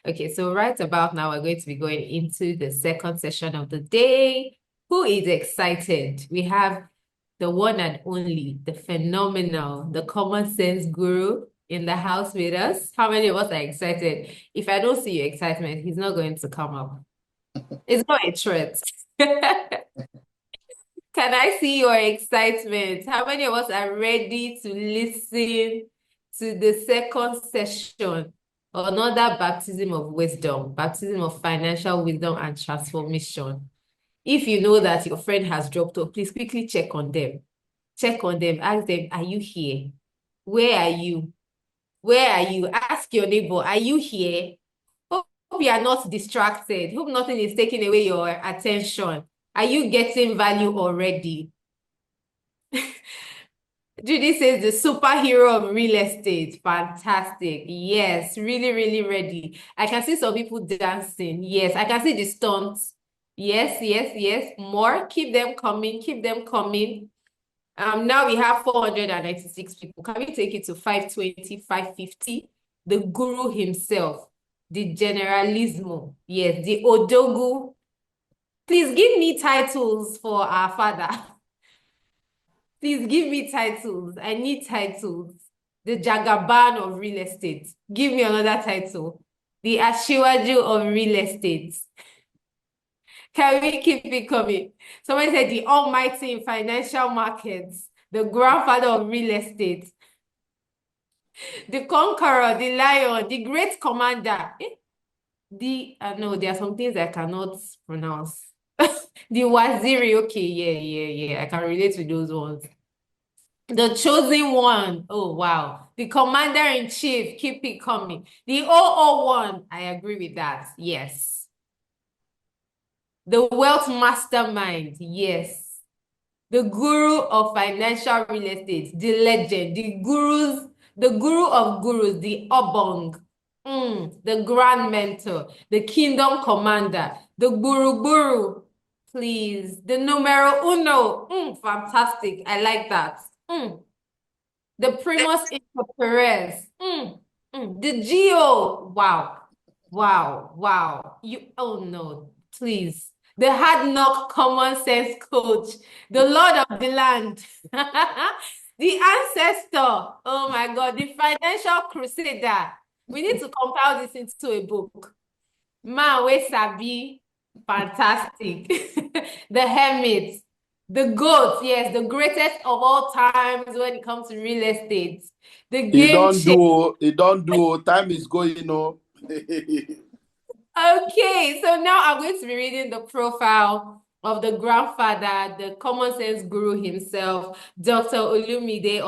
Okay, so right about now, we're going to be going into the second session of the day. Who is excited? We have the one and only, the phenomenal, the common sense guru in the house with us. How many of us are excited? If I don't see your excitement, he's not going to come up. It's not a threat. Can I see your excitement? How many of us are ready to listen to the second session? Another baptism of wisdom, baptism of financial wisdom and transformation. If you know that your friend has dropped off, please quickly check on them. Check on them. Ask them, are you here? Where are you? Where are you? Ask your neighbor, are you here? Hope you are not distracted. Hope nothing is taking away your attention. Are you getting value already? Judy says the superhero of real estate. Fantastic. Yes, really, really ready. I can see some people dancing. Yes, I can see the stunts. Yes, yes, yes. More. Keep them coming. Keep them coming. Now we have 496 people. Can we take it to 520, 550? The guru himself, the generalismo. Yes, the Odogu. Please give me titles for our father. Please give me titles. I need titles. The Jagaban of real estate. Give me another title. The Ashiwaju of real estate. Can we keep it coming? Somebody said the almighty in financial markets, the grandfather of real estate, the conqueror, the lion, the great commander. No, there are some things I cannot pronounce. The waziri, okay, yeah. I can relate to those ones. The chosen one. Oh, wow. The commander in chief. Keep it coming. The 001. I agree with that. Yes. The wealth mastermind. Yes. The guru of financial real estate. The legend. The guru of gurus. The Obong. The grand mentor. The kingdom commander. The guru. Please. The numero uno. Fantastic. I like that. The Primus Inter Perez. The Geo. Wow. Wow. Oh no, please. The hard knock common sense coach. The Lord of the land. The ancestor. Oh my God. The financial crusader. We need to compile this into a book. Man, we sabi. Fantastic. The hermit. The GOAT, yes, the greatest of all times when it comes to real estate. The game changer. It don't do. Time is going, Okay, so now I'm going to be reading the profile of the grandfather, the common sense guru himself, Dr. Olumide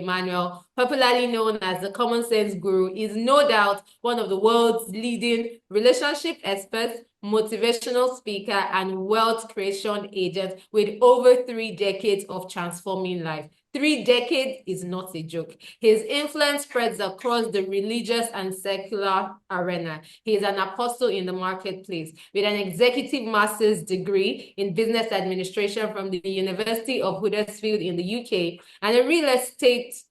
Emmanuel, popularly known as the common sense guru, is no doubt one of the world's leading relationship experts, motivational speaker, and wealth creation agent with over 3 decades of transforming life. 3 decades is not a joke. His influence spreads across the religious and secular arena. He is an apostle in the marketplace with an executive master's degree in business administration from the University of Huddersfield in the UK and a real estate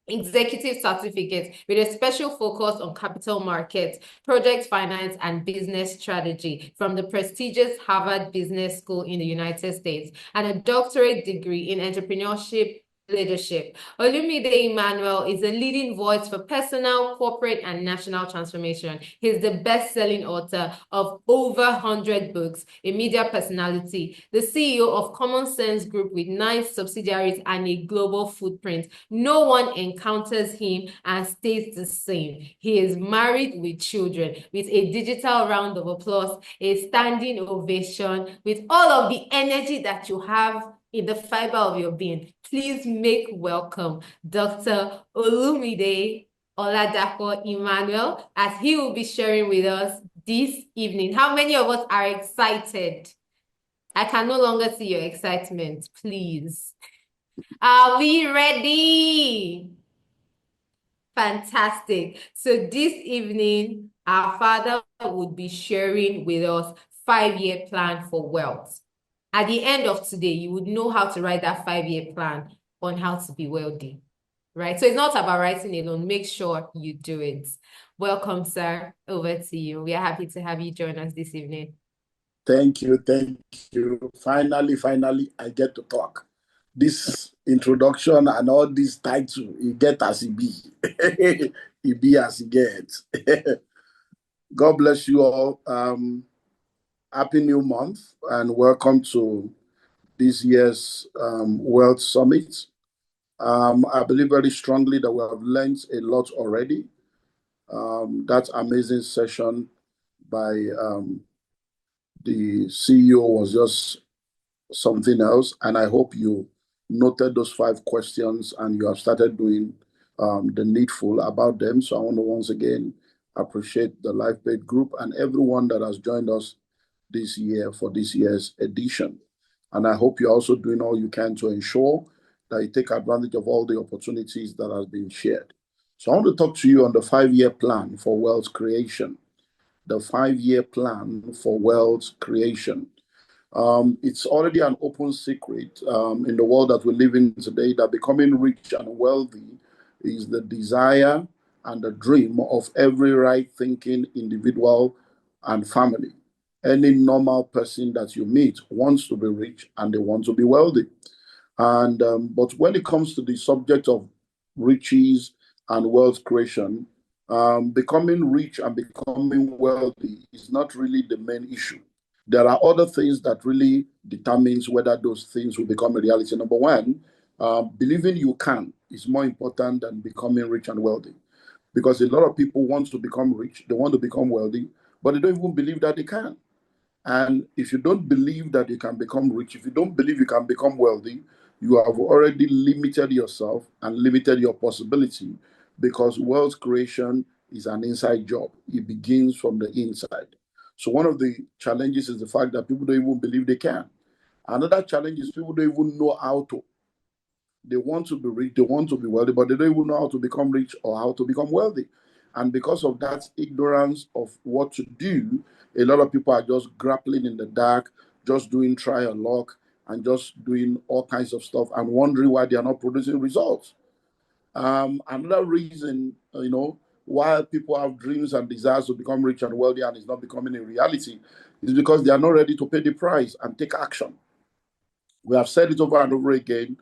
executive certificate with a special focus on capital markets, project finance, and business strategy from the prestigious Harvard Business School in the United States, and a doctorate degree in entrepreneurship leadership. Olumide Emmanuel is a leading voice for personal, corporate, and national transformation. He's the best-selling author of over 100 books, a media personality, the CEO of Common Sense Group with 9 subsidiaries and a global footprint. No one encounters him and stays the same. He is married with children, with a digital round of applause, a standing ovation, with all of the energy that you have in the fiber of your being. Please make welcome Dr. Olumide Emmanuel as he will be sharing with us this evening. How many of us are excited? I can no longer see your excitement, please. Are we ready? Fantastic. So this evening, our father would be sharing with us 5-year plan for wealth. At the end of today, you would know how to write that 5-year plan on how to be wealthy. right? So it's not about writing alone. Make sure you do it. Welcome, sir. Over to you. We are happy to have you join us this evening. Thank you. Thank you. Finally, I get to talk. This introduction and all this title, you get as it be. It be as it gets. God bless you all. Happy new month and welcome to this year's World Summit. I believe very strongly that we have learned a lot already. That amazing session by the CEO was just something else. And I hope you noted those 5 questions and you have started doing the needful about them. So I want to once again appreciate the Lifepage group and everyone that has joined us this year for this year's edition. And I hope you're also doing all you can to ensure that you take advantage of all the opportunities that have been shared. So I want to talk to you on the 5-year plan for wealth creation. The 5-year plan for wealth creation. It's already an open secret in the world that we live in today that becoming rich and wealthy is the desire and the dream of every right-thinking individual and family. Any normal person that you meet wants to be rich and they want to be wealthy. And but when it comes to the subject of riches and wealth creation, becoming rich and becoming wealthy is not really the main issue. There are other things that really determines whether those things will become a reality. Number one, believing you can is more important than becoming rich and wealthy, because a lot of people want to become rich, they want to become wealthy, but they don't even believe that they can. And if you don't believe that you can become rich, if you don't believe you can become wealthy, you have already limited yourself and limited your possibility, because wealth creation is an inside job. It begins from the inside. So one of the challenges is the fact that people don't even believe they can. Another challenge is people don't even know how to. They want to be rich, they want to be wealthy, but they don't even know how to become rich or how to become wealthy. And because of that ignorance of what to do, a lot of people are just grappling in the dark, just doing trial luck and just doing all kinds of stuff and wondering why they are not producing results. Another reason, why people have dreams and desires to become rich and wealthy and it's not becoming a reality is because they are not ready to pay the price and take action. We have said it over and over again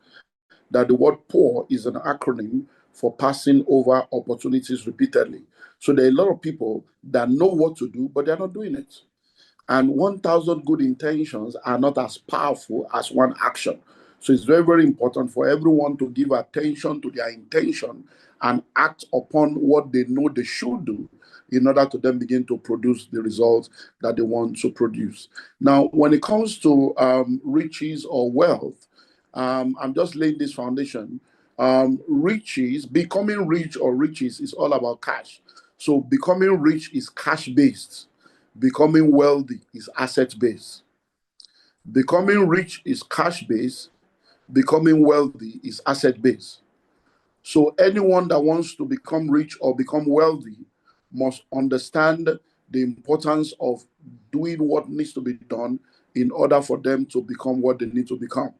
that the word poor is an acronym for passing over opportunities repeatedly. So there are a lot of people that know what to do, but they're not doing it. And 1,000 good intentions are not as powerful as one action. So it's very, very important for everyone to give attention to their intention and act upon what they know they should do in order to then begin to produce the results that they want to produce. Now, when it comes to riches or wealth, I'm just laying this foundation. Riches, becoming rich or riches is all about cash. So becoming rich is cash based. Becoming wealthy is asset based. Becoming rich is cash based. Becoming wealthy is asset based. So anyone that wants to become rich or become wealthy must understand the importance of doing what needs to be done in order for them to become what they need to become.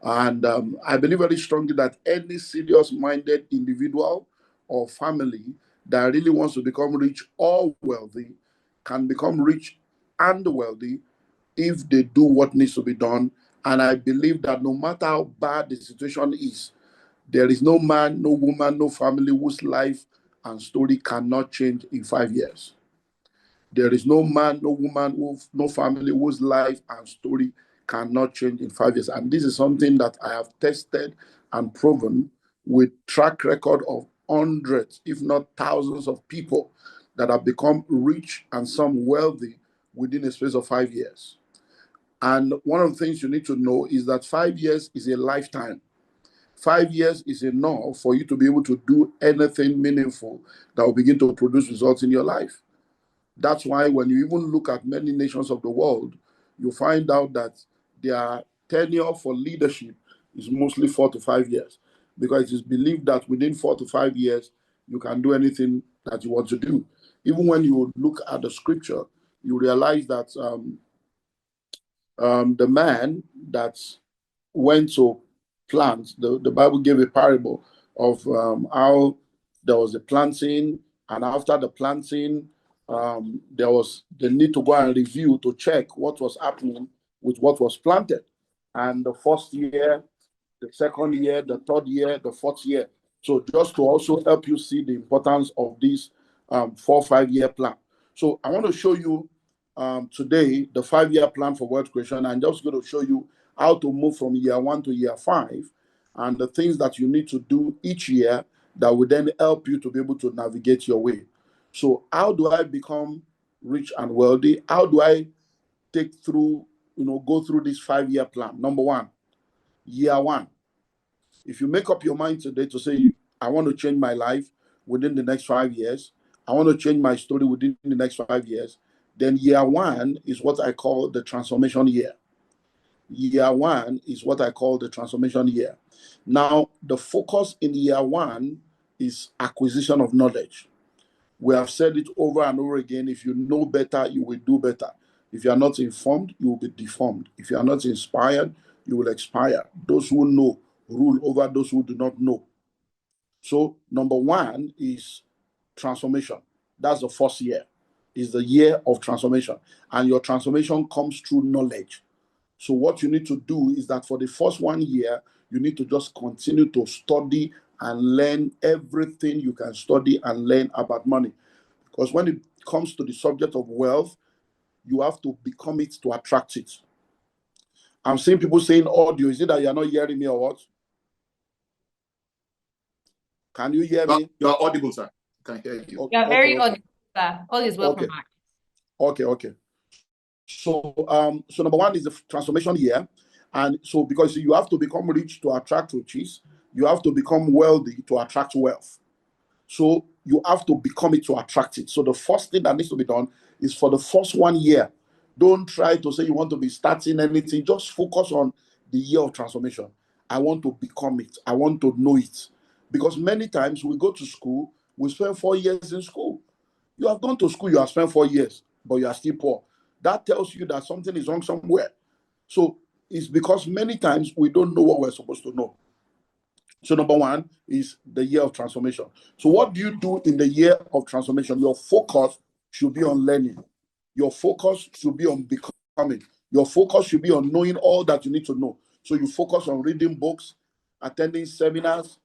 And I believe very strongly that any serious minded individual or family that really wants to become rich or wealthy can become rich and wealthy if they do what needs to be done. And I believe that no matter how bad the situation is, there is no man, no woman, no family whose life and story cannot change in 5 years. There is no man, no woman, no family whose life and story cannot change in 5 years. And this is something that I have tested and proven with track record of hundreds, if not thousands of people that have become rich and some wealthy within a space of 5 years. And one of the things you need to know is that 5 years is a lifetime. 5 years is enough for you to be able to do anything meaningful that will begin to produce results in your life. That's why when you even look at many nations of the world, you find out that their tenure for leadership is mostly 4 to 5 years, because it is believed that within 4 to 5 years, you can do anything that you want to do. Even when you look at the scripture, you realize that the man that went to plant, the Bible gave a parable of how there was a planting, and after the planting, there was the need to go and review to check what was happening with what was planted. And the first year, the second year, the third year, the fourth year. So just to also help you see the importance of this 4-5 year plan. So I want to show you today the 5 year plan for wealth creation. I'm just going to show you how to move from year 1 to year 5 and the things that you need to do each year that will then help you to be able to navigate your way. So how do I become rich and wealthy? How do I go through this 5 year plan? Number one, year one. If you make up your mind today to say, I want to change my life within the next 5 years, I want to change my story within the next 5 years, then year one is what I call the transformation year. Year one is what I call the transformation year. Now, the focus in year one is acquisition of knowledge. We have said it over and over again. If you know better, you will do better. If you are not informed, you will be deformed. If you are not inspired, you will expire. Those who know rule over those who do not know. So, number one is transformation. That's the first year. Is the year of transformation. And your transformation comes through knowledge. So what you need to do is that for the first 1 year, you need to just continue to study and learn everything you can study and learn about money. Because when it comes to the subject of wealth, you have to become it to attract it. I'm seeing people saying audio. Is it that you're not hearing me or what? Can you hear me? You're audible, sir. Can hear you. You're very audible, sir. All is welcome back. Okay. So number one is the transformation year. And so because you have to become rich to attract riches, you have to become wealthy to attract wealth. So you have to become it to attract it. So the first thing that needs to be done is for the first 1 year. Don't try to say you want to be starting anything. Just focus on the year of transformation. I want to become it. I want to know it. Because many times we go to school, we spend 4 years in school. You have gone to school, you have spent 4 years, but you are still poor. That tells you that something is wrong somewhere. So it's because many times we don't know what we're supposed to know. So number one is the year of transformation. So what do you do in the year of transformation? Your focus should be on learning. Your focus should be on becoming. Your focus should be on knowing all that you need to know. So you focus on reading books, attending seminars,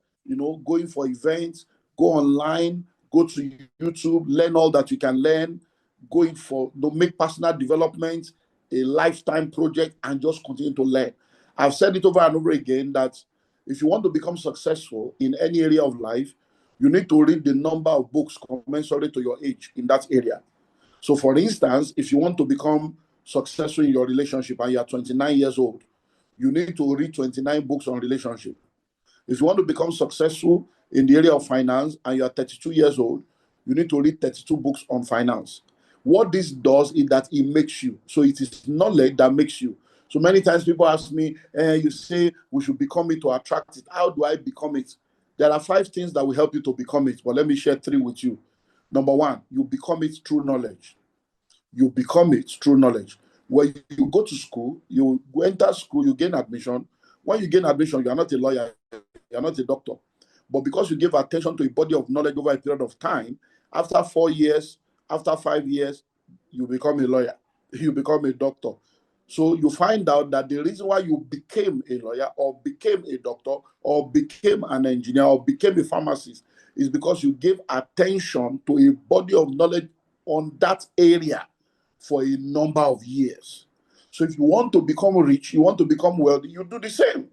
going for events, go online, go to YouTube, learn all that you can learn, going for make personal development a lifetime project, and just continue to learn. I've said it over and over again that if you want to become successful in any area of life, you need to read the number of books commensurate to your age in that area. So for instance, if you want to become successful in your relationship and you're 29 years old, you need to read 29 books on relationship. If you want to become successful in the area of finance and you're 32 years old, you need to read 32 books on finance. What this does is that it makes you. So it is knowledge that makes you. So many times people ask me, you say we should become it to attract it. How do I become it? There are 5 things that will help you to become it, but let me share 3 with you. Number one, you become it through knowledge. You become it through knowledge. When you go to school, you enter school, you gain admission. When you gain admission, you are not a lawyer, you are not a doctor. But because you give attention to a body of knowledge over a period of time, after 4 years, after 5 years, you become a lawyer, you become a doctor. So you find out that the reason why you became a lawyer or became a doctor or became an engineer or became a pharmacist is because you gave attention to a body of knowledge on that area for a number of years. So if you want to become rich, you want to become wealthy, you do the same.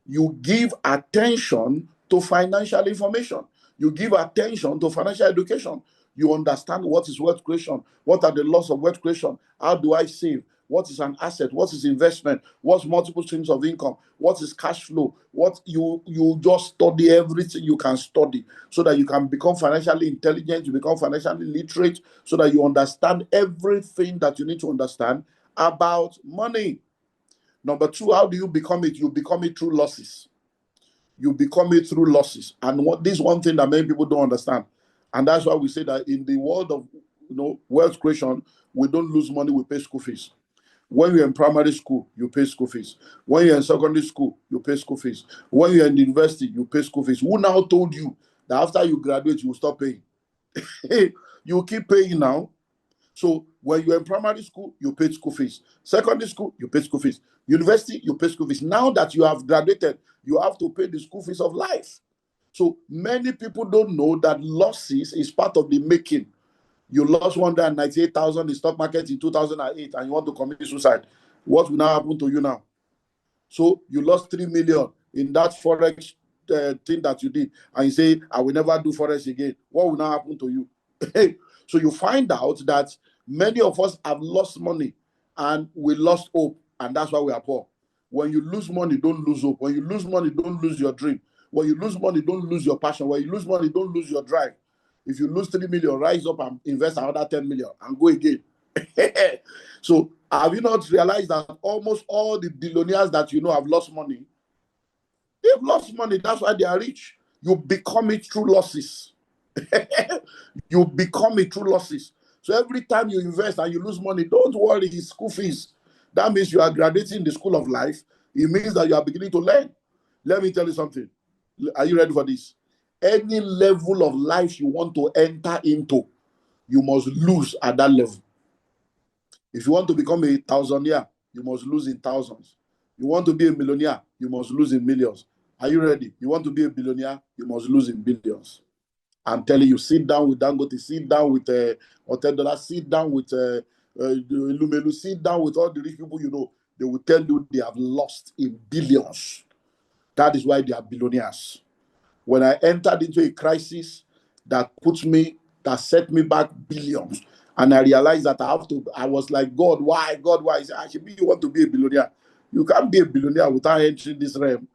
You give attention to financial information. You give attention to financial education. You understand what is wealth creation. What are the laws of wealth creation? How do I save? What is an asset? What is investment? What's multiple streams of income? What is cash flow? What you just study everything you can study so that you can become financially intelligent, you become financially literate, so that you understand everything that you need to understand about money. Number 2, how do you become it? You become it through losses. You become it through losses. And this is one thing that many people don't understand. And that's why we say that in the world of wealth creation, we don't lose money, we pay school fees. When you're in primary school, you pay school fees. When you're in secondary school, you pay school fees. When you're in university, you pay school fees. Who now told you that after you graduate, you will stop paying? You keep paying now. So when you're in primary school, you pay school fees. Secondary school, you pay school fees. University, you pay school fees. Now that you have graduated, you have to pay the school fees of life. So many people don't know that losses is part of the making. You lost 198,000 in the stock market in 2008 and you want to commit suicide. What will now happen to you now? So you lost 3 million in that forex thing that you did, and you say, I will never do forex again. What will now happen to you? So you find out that many of us have lost money and we lost hope, and that's why we are poor. When you lose money, don't lose hope. When you lose money, don't lose your dream. When you lose money, don't lose your passion. When you lose money, don't lose your drive. If you lose 3 million, rise up and invest another 10 million and go again. So have you not realized that almost all the billionaires that you know have lost money? They've lost money. That's why they are rich. You become it through losses. You become it through losses. So every time you invest and you lose money, don't worry, it's school fees. That means you are graduating the school of life. It means that you are beginning to learn. Let me tell you something. Are you ready for this? Any level of life you want to enter into, you must lose at that level. If you want to become a thousandaire, you must lose in thousands. You want to be a millionaire, you must lose in millions. Are you ready? You want to be a billionaire, you must lose in billions. I'm telling you, sit down with Dangote, sit down with Otedora, sit down with Lumelu, sit down with all the rich people you know. They will tell you they have lost in billions. That is why they are billionaires. When I entered into a crisis that set me back billions, and I realized that I was like, God, why? God, why? He said, Ashibi, you want to be a billionaire. You can't be a billionaire without entering this realm.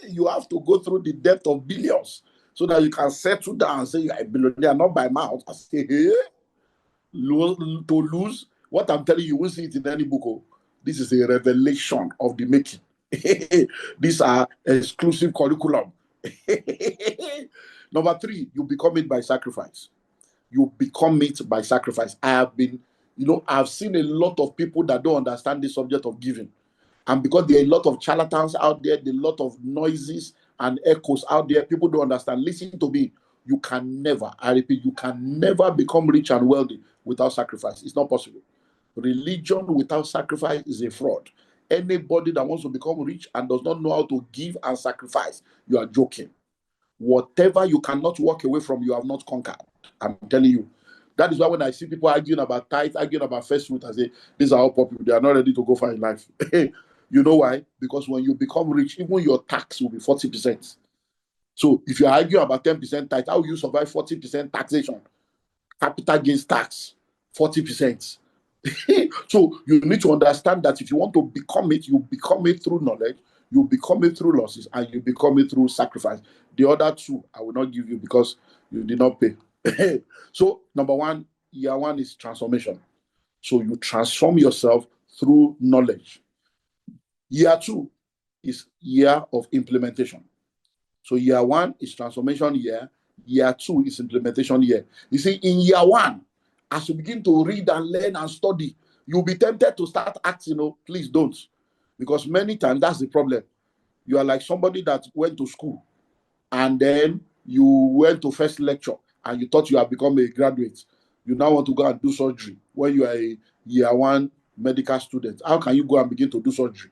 You have to go through the depth of billions so that you can settle down and say you are a billionaire, not by mouth. I say, hey, to lose. What I'm telling you, you won't see it in any book. Oh. This is a revelation of the making. These are exclusive curriculum. Number 3, you become it by sacrifice. You become it by sacrifice. I've seen a lot of people that don't understand the subject of giving. And because there are a lot of charlatans out there, there are a lot of noises and echoes out there, people don't understand. Listen to me. You can never, I repeat, you can never become rich and wealthy without sacrifice. It's not possible. Religion without sacrifice is a fraud. Anybody that wants to become rich and does not know how to give and sacrifice, you are joking. Whatever you cannot walk away from, you have not conquered. I'm telling you. That is why when I see people arguing about tithe, arguing about first fruit, I say, these are all poor people. They are not ready to go far in life. You know why? Because when you become rich, even your tax will be 40%. So if you argue about 10% tithe, how will you survive 40% taxation? Capital gains tax, 40%. So you need to understand that if you want to become it, you become it through knowledge, you become it through losses, and you become it through sacrifice. The other 2, I will not give you because you did not pay. So number 1, year 1 is transformation. So you transform yourself through knowledge. Year 2 is year of implementation. So year 1 is transformation year. Year 2 is implementation year. You see, in year 1, as you begin to read and learn and study, you'll be tempted to start acting. Please don't. Because many times that's the problem. You are like somebody that went to school and then you went to first lecture and you thought you have become a graduate. You now want to go and do surgery when you are a year 1 medical student. How can you go and begin to do surgery?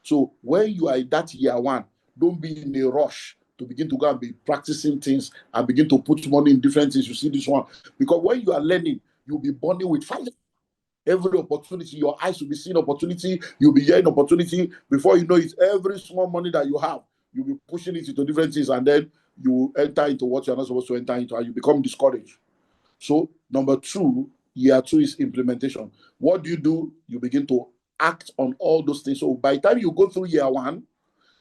So when you are in that year 1, don't be in a rush to begin to go and be practicing things and begin to put money in different things. You see this one. Because when you are learning, you'll be burning with fire. Every opportunity, your eyes will be seeing opportunity, you'll be hearing opportunity. Before you know it, every small money that you have, you'll be pushing it into different things, and then you enter into what you're not supposed to enter into, and you become discouraged. So, number 2, year 2 is implementation. What do? You begin to act on all those things. So, by the time you go through year 1,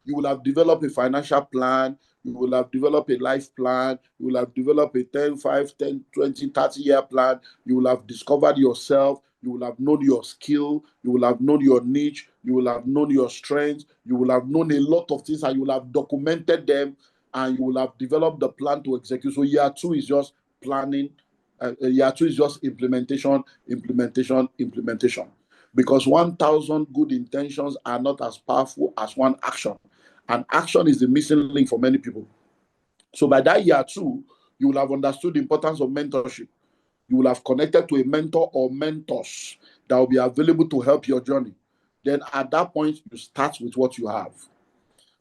you will have developed a financial plan, you will have developed a life plan, you will have developed a 10, 5, 10, 20, 30-year plan, you will have discovered yourself, you will have known your skill, you will have known your niche, you will have known your strengths, you will have known a lot of things, and you will have documented them, and you will have developed the plan to execute. So year 2 is just planning, year 2 is just implementation. because 1,000 good intentions are not as powerful as one action. And action is the missing link for many people. So by that year 2, you will have understood the importance of mentorship. You will have connected to a mentor or mentors that will be available to help your journey. Then at that point, you start with what you have,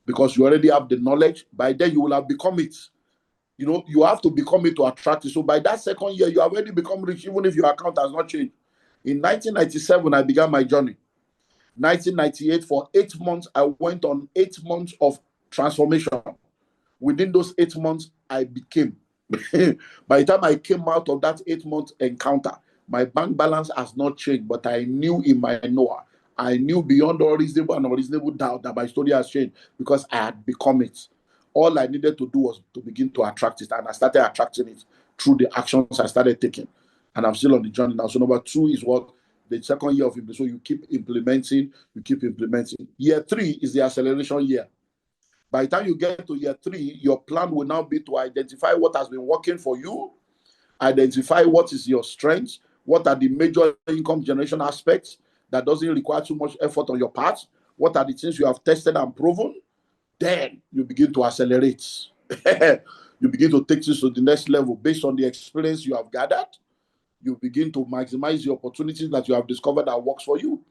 because you already have the knowledge. By then, you will have become it. You know, you have to become it to attract it. So by that second year, you have already become rich, even if your account has not changed. In 1997, I began my journey. 1998, for 8 months, I went on 8 months of transformation. Within those 8 months, I became. By the time I came out of that 8-month encounter, my bank balance has not changed, but I knew in my Noah, I knew beyond all reasonable and unreasonable doubt that my story has changed, because I had become it. All I needed to do was to begin to attract it, and I started attracting it through the actions I started taking. And I'm still on the journey now. So number 2 is what the second year of implementation. So you keep implementing, you keep implementing. Year 3 is the acceleration year. By the time you get to year 3, your plan will now be to identify what has been working for you, identify what is your strength, what are the major income generation aspects that doesn't require too much effort on your part, what are the things you have tested and proven. Then you begin to accelerate. You begin to take this to the next level based on the experience you have gathered. You begin to maximize the opportunities that you have discovered that works for you.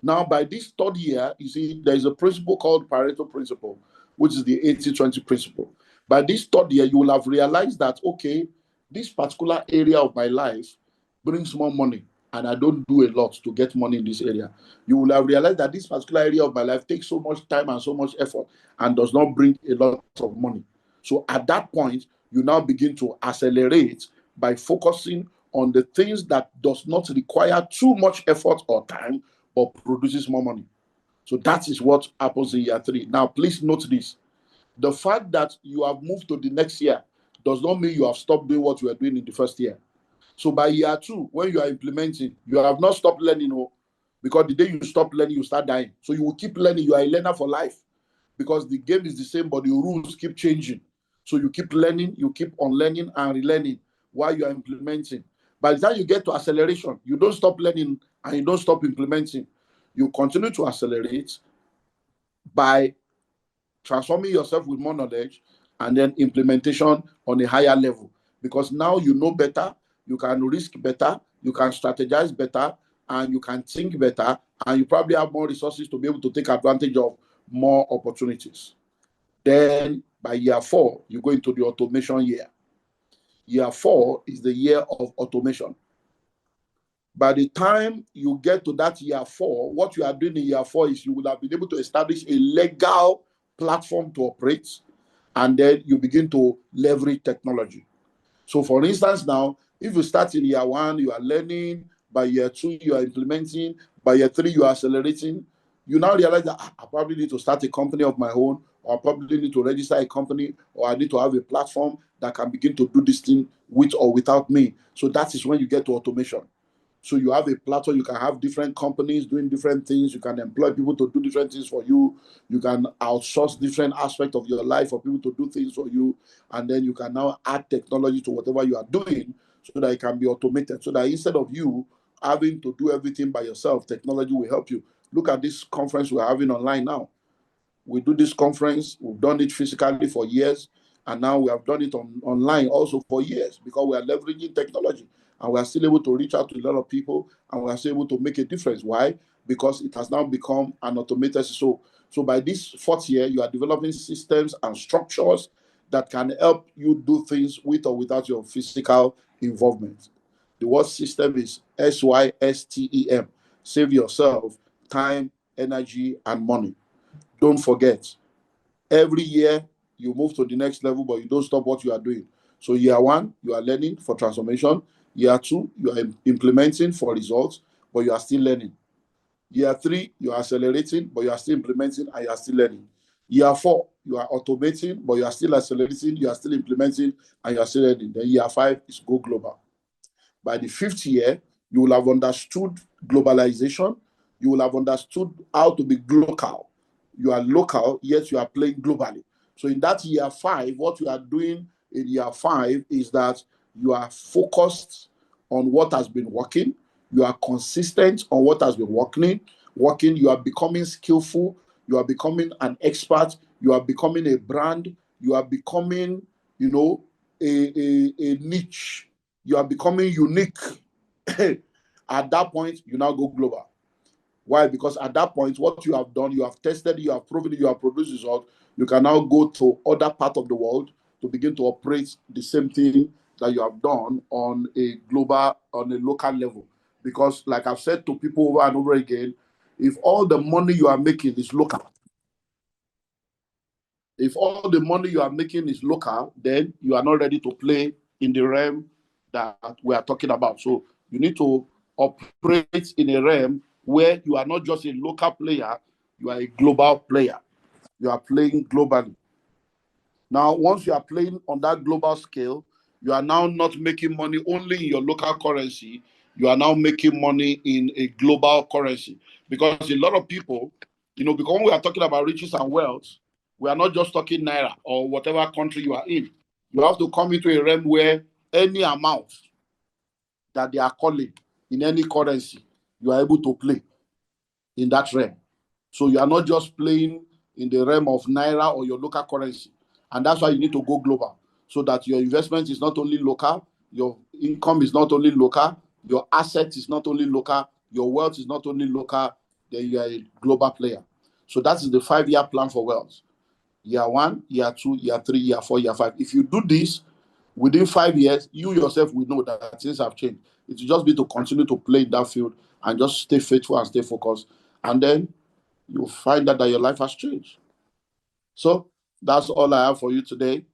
Now, by this third year, you see, there is a principle called Pareto principle, which is the 80-20 principle. By this third year, you will have realized that, okay, this particular area of my life brings more money, and I don't do a lot to get money in this area. You will have realized that this particular area of my life takes so much time and so much effort and does not bring a lot of money. So at that point, you now begin to accelerate by focusing on the things that does not require too much effort or time, or produces more money. So that is what happens in year 3. Now, please note this. The fact that you have moved to the next year does not mean you have stopped doing what you were doing in the first year. So by year 2, when you are implementing, you have not stopped learning, because the day you stop learning, you start dying. So you will keep learning. You are a learner for life, because the game is the same, but the rules keep changing. So you keep learning, you keep unlearning and relearning while you are implementing. By the time you get to acceleration, you don't stop learning and you don't stop implementing. You continue to accelerate by transforming yourself with more knowledge, and then implementation on a higher level. Because now you know better, you can risk better, you can strategize better, and you can think better, and you probably have more resources to be able to take advantage of more opportunities. Then by year 4, you go into the automation year. Year 4 is the year of automation. By the time you get to that year 4, what you are doing in year 4 is you will have been able to establish a legal platform to operate, and then you begin to leverage technology. So for instance, now, if you start in year 1, you are learning. By year 2, you are implementing. By year 3, you are accelerating. You now realize that I probably need to start a company of my own, or I probably need to register a company, or I need to have a platform that can begin to do this thing with or without me. So that is when you get to automation. So you have a platform, you can have different companies doing different things. You can employ people to do different things for you. You can outsource different aspects of your life for people to do things for you. And then you can now add technology to whatever you are doing so that it can be automated. So that instead of you having to do everything by yourself, technology will help you. Look at this conference we're having online now. We do this conference, we've done it physically for years, and now we have done it online also for years, because we are leveraging technology, and we are still able to reach out to a lot of people, and we are still able to make a difference. Why? Because it has now become an automated. So by this 4th year, you are developing systems and structures that can help you do things with or without your physical involvement. The word system is SYSTEM. Save yourself time, energy, and money. Don't forget, every year you move to the next level, but you don't stop what you are doing. So year 1, you are learning for transformation. Year 2, you are implementing for results, but you are still learning. Year 3, you are accelerating, but you are still implementing and you are still learning. Year 4, you are automating, but you are still accelerating, you are still implementing, and you are still learning. Then year 5 is go global. By the 5th year, you will have understood globalization. You will have understood how to be local. You are local, yet you are playing globally. So in that year 5, what you are doing in year 5 is that you are focused on what has been working. you are consistent on what has been working, you are becoming skillful, you are becoming an expert, you are becoming a brand, you are becoming, a niche, you are becoming unique. At that point, you now go global. Why? Because at that point, what you have done, you have tested, you have proven, you have produced results. You can now go to other part of the world to begin to operate the same thing that you have done on a local level. Because, like I've said to people over and over again, if all the money you are making is local, then you are not ready to play in the realm that we are talking about. So you need to operate in a realm where you are not just a local player, you are a global player. You are playing globally. Now, once you are playing on that global scale, you are now not making money only in your local currency. You are now making money in a global currency. Because a lot of people, because when we are talking about riches and wealth, we are not just talking naira or whatever country you are in. You have to come into a realm where any amount that they are calling in any currency, you are able to play in that realm. So you are not just playing in the realm of naira or your local currency. And that's why you need to go global, so that your investment is not only local, your income is not only local, your asset is not only local, your wealth is not only local, then you are a global player. So that is the 5-year plan for wealth. Year 1, year 2, year 3, year 4, year 5. If you do this within 5 years, you yourself will know that things have changed. It will just be to continue to play in that field and just stay faithful and stay focused. And then you'll find out that your life has changed. So that's all I have for you today.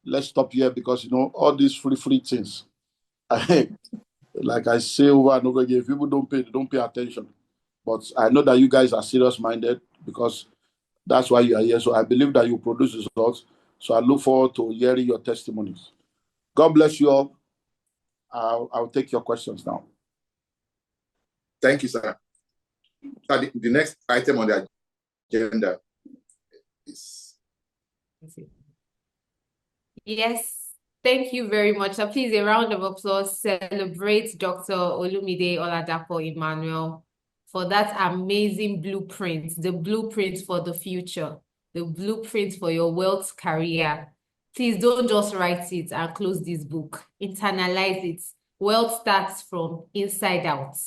Let's stop here because, all these free things. Like I say over and over again, if people don't pay, they don't pay attention. But I know that you guys are serious-minded because that's why you are here. So I believe that you produce results. So I look forward to hearing your testimonies. God bless you all. I'll take your questions now. Thank you, sir. The next item on the agenda is... Yes, thank you very much. So please, a round of applause celebrate Dr. Olumide Emmanuel for that amazing blueprint, the blueprint for the future, the blueprint for your wealth career. Please don't just write it and close this book. Internalize it. Wealth starts from inside out.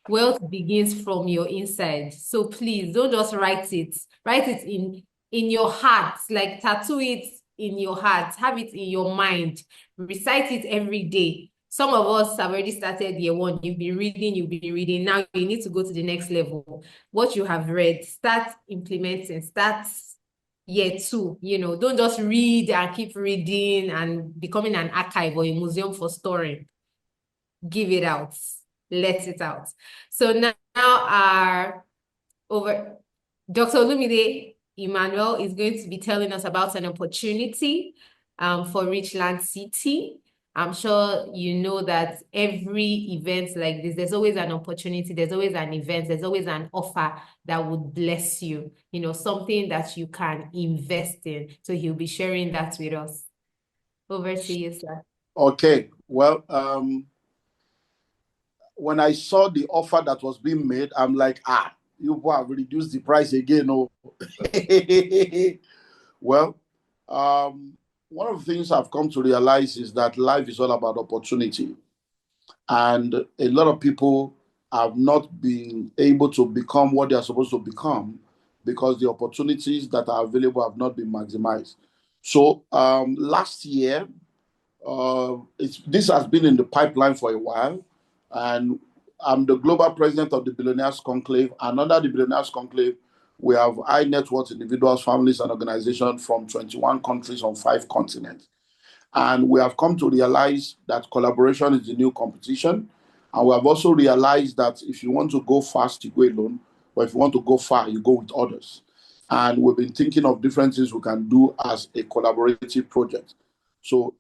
Wealth begins from your inside. So please don't just write it. Write it in your heart, like tattoo it in your heart, have it in your mind, recite it every day. Some of us have already started year 1. You've been reading. Now you need to go to the next level. What you have read, start implementing, start year 2. Don't just read and keep reading and becoming an archive or a museum for storing. Give it out. Let it out. So now Dr. Olumide Emmanuel is going to be telling us about an opportunity for Richland City. I'm sure you know that every event like this, there's always an opportunity, there's always an event, there's always an offer that would bless you, something that you can invest in. So he'll be sharing that with us. Over to you, sir. Okay. Well, when I saw the offer that was being made, I'm like, you have reduced the price again. Oh. Well, one of the things I've come to realize is that life is all about opportunity. And a lot of people have not been able to become what they are supposed to become because the opportunities that are available have not been maximized. So last year, this has been in the pipeline for a while, and I'm the global president of the Billionaires Conclave. And under the Billionaires Conclave, we have high net worth individuals, families, and organizations from 21 countries on 5 continents. And we have come to realize that collaboration is the new competition. And we have also realized that if you want to go fast, you go alone. But if you want to go far, you go with others. And we've been thinking of different things we can do as a collaborative project. So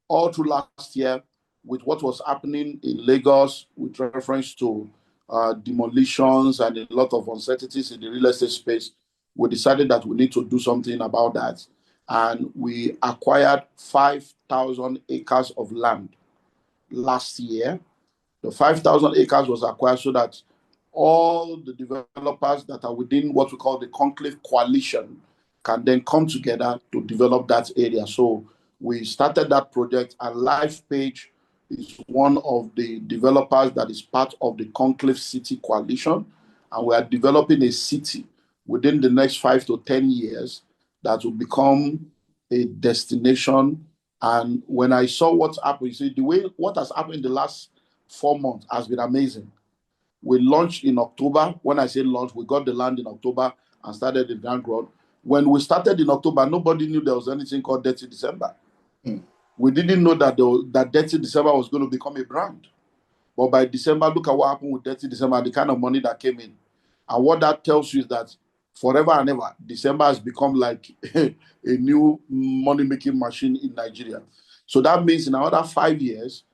all through last year, with what was happening in Lagos with reference to demolitions and a lot of uncertainties in the real estate space, we decided that we need to do something about that. And we acquired 5,000 acres of land last year. The 5,000 acres was acquired so that all the developers that are within what we call the Conclave Coalition can then come together to develop that area. So we started that project, and Lifepage is one of the developers that is part of the Conclave City Coalition, and we are developing a city within the next 5 to 10 years that will become a destination. And when I saw what's happened, you see, the way what has happened in the last 4 months has been amazing. We launched in October. When I say launch, we got the land in October and started the ground ground. When we started in October, nobody knew there was anything called Dirty December. We didn't know that that Dirty December was going to become a brand. But by December, look at what happened with Dirty December, the kind of money that came in. And what that tells you is that forever and ever, December has become like a new money-making machine in Nigeria. So that means in another 5 years,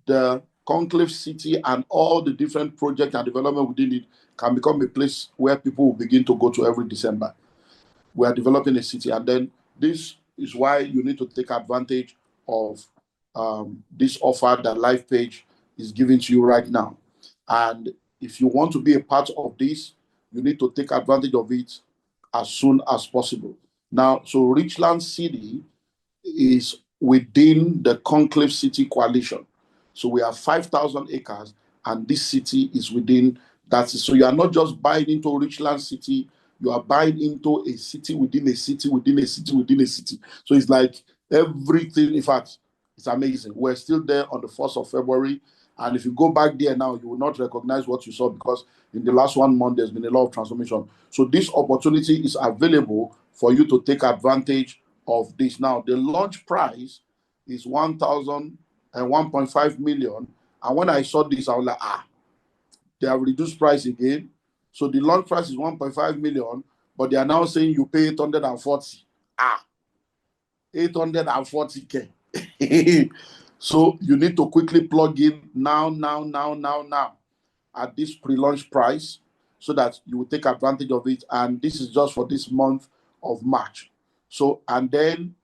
the Conclave City and all the different projects and development within it can become a place where people will begin to go to every December. We are developing a city, and then this is why you need to take advantage of this offer that Lifepage is giving to you right now. And if you want to be a part of this, you need to take advantage of it as soon as possible. Now, so Richland City is within the Conclave City Coalition. So we have 5,000 acres, and this city is within that. So you are not just buying into Richland City, you are buying into a city within a city within a city within a city. So it's like everything. In fact, it's amazing. We're still there on the 1st of February. And if you go back there now, you will not recognize what you saw, because in the last 1 month, there's been a lot of transformation. So this opportunity is available for you to take advantage of this. Now, the launch price is 1.5 million. And when I saw this, I was like, they have reduced price again. So the launch price is 1.5 million, but they are now saying you pay 840. 840K. So you need to quickly plug in now at this pre-launch price so that you will take advantage of it. And this is just for this month of March. So, and then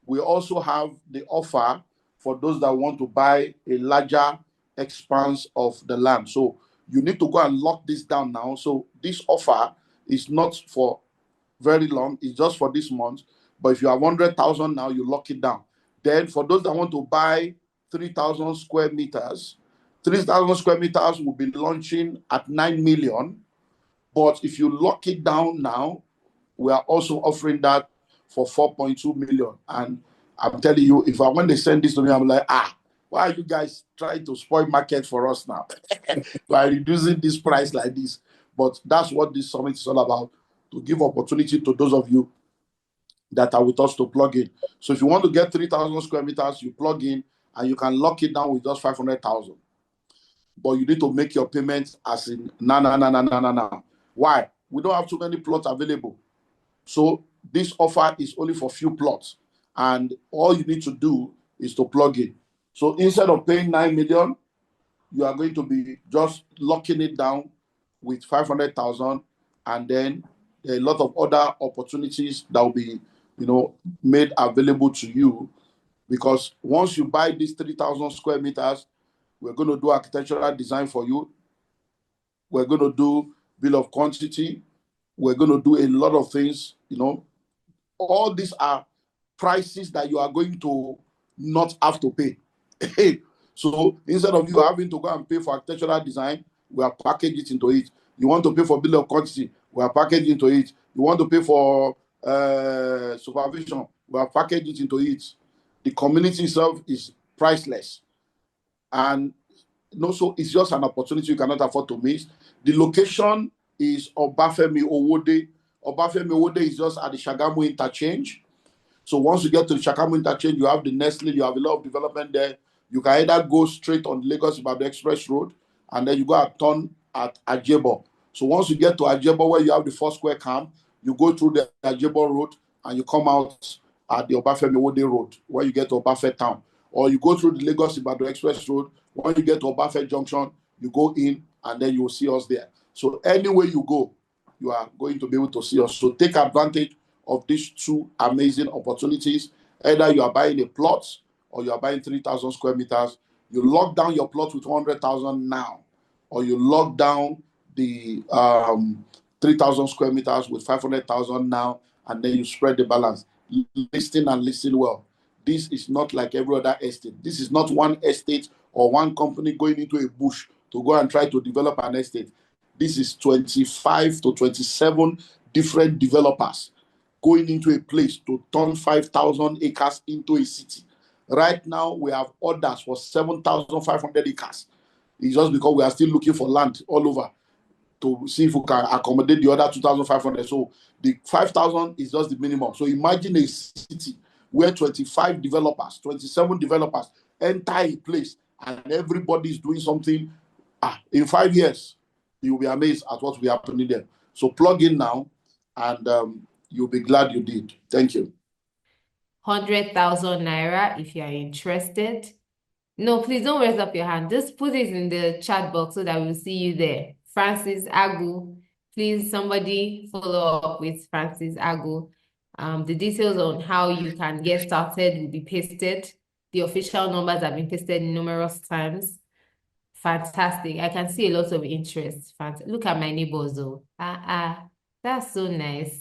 we also have the offer for those that want to buy a larger expanse of the land. So you need to go and lock this down now. So this offer is not for very long. It's just for this month. But if you have 100,000 now, you lock it down. Then for those that want to buy 3,000 square meters, 3,000 square meters will be launching at 9 million. But if you lock it down now, we are also offering that for 4.2 million. And I'm telling you, when they send this to me, I'm like, why are you guys trying to spoil market for us now by reducing this price like this? But that's what this summit is all about, to give opportunity to those of you that are with us to plug in. So if you want to get 3,000 square meters, you plug in and you can lock it down with just 500,000. But you need to make your payments as in now. Why? We don't have too many plots available. So this offer is only for few plots, and all you need to do is to plug in. So instead of paying 9 million, you are going to be just locking it down with 500,000, and then there are a lot of other opportunities that will be, made available to you. Because once you buy these 3,000 square meters, we're going to do architectural design for you. We're going to do bill of quantity. We're going to do a lot of things, All these are prices that you are going to not have to pay. So instead of you having to go and pay for architectural design, we are packaged it into it. You want to pay for bill of quantity, we are packaged into it. You want to pay for supervision, we are packaged it into it. The community itself is priceless. And so it's just an opportunity you cannot afford to miss. The location is Obafemi Owode. Obafemi Owode is just at the Shagamu interchange. So once you get to the Shagamu interchange, you have the Nestle, you have a lot of development there. You can either go straight on Lagos Ibadan Express Road, and then you go and turn at Ajebo. So once you get to Ajebo, where you have the Four Square camp, you go through the Ajebo Road, and you come out at the Obafemi Owode Road, where you get to Obafe Town. Or you go through the Lagos Ibadan Express Road. When you get to Obafe Junction, you go in, and then you will see us there. So anywhere you go, you are going to be able to see us. So take advantage of these two amazing opportunities. Either you are buying a plot or you are buying 3,000 square meters, You lock down your plot with 100,000 now, or you lock down the 3,000 square meters with 500,000 now, and then you spread the balance. Listen and listen well. This is not like every other estate. This is not one estate or one company going into a bush to go and try to develop an estate. This is 25 to 27 different developers going into a place to turn 5,000 acres into a city. Right now, we have orders for 7,500 acres. It's just because we are still looking for land all over to see if we can accommodate the other 2,500. So the 5,000 is just the minimum. So imagine a city where 25 developers, 27 developers enter a place and everybody is doing something. In 5 years, you'll be amazed at what will be happening there. So plug in now and you'll be glad you did. Thank you. 100,000 naira if you are interested. No, please don't raise up your hand. Just put it in the chat box so that we'll see you there. Francis Agu, please somebody follow up with Francis Agu. The details on how you can get started will be pasted. The official numbers have been pasted numerous times. Fantastic. I can see a lot of interest. Look at my neighbors though. That's so nice.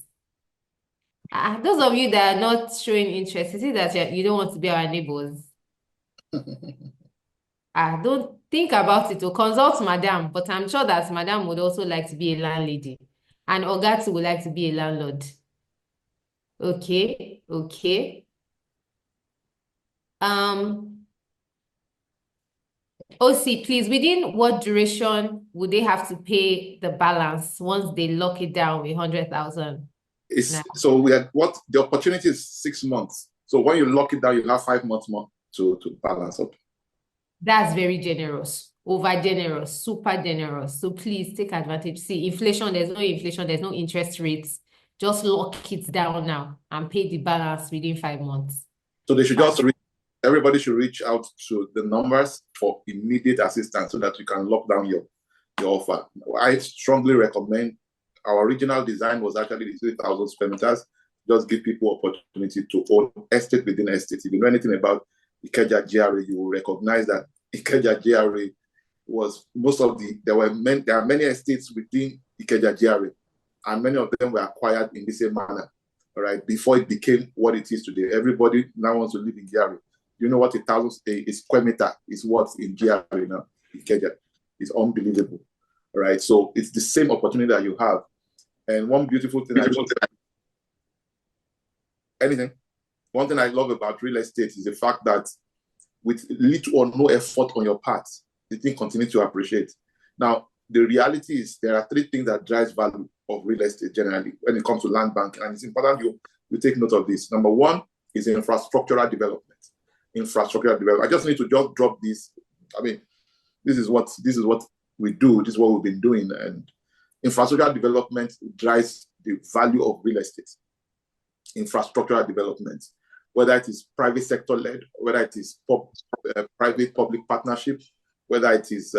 Those of you that are not showing interest, is it that you don't want to be our neighbors? Don't think about it. Consult Madam, but I'm sure that Madam would also like to be a landlady, and Ogatu would like to be a landlord. Okay. OC, please, within what duration would they have to pay the balance once they lock it down with 100,000? So we had the opportunity is 6 months. So when you lock it down, you have 5 months more to balance up. That's very generous, over generous, super generous. So please take advantage. See, inflation, there's no interest rates. Just lock it down now and pay the balance within 5 months. So they should everybody should reach out to the numbers for immediate assistance so that you can lock down your offer. I strongly recommend. Our original design was actually the 3,000 square meters. Just give people opportunity to own estate within estate. If you know anything about Ikeja GRA, you will recognize that Ikeja GRA was there are many estates within Ikeja GRA, and many of them were acquired in the same manner, all right, before it became what it is today. Everybody now wants to live in GRA. You know what a square meter is worth in GRA now? Ikeja. It's unbelievable, all right? So it's the same opportunity that you have. And one beautiful thing one thing I love about real estate is the fact that with little or no effort on your part, the thing continues to appreciate. Now, the reality is there are 3 things that drives value of real estate generally when it comes to land bank, and it's important you take note of this. Number 1 is infrastructural development. I just need to just drop this. I mean, this is what we do. This is what we've been doing, and infrastructural development drives the value of real estate. Infrastructural development, whether it is private sector led, whether it is private public partnership, whether it is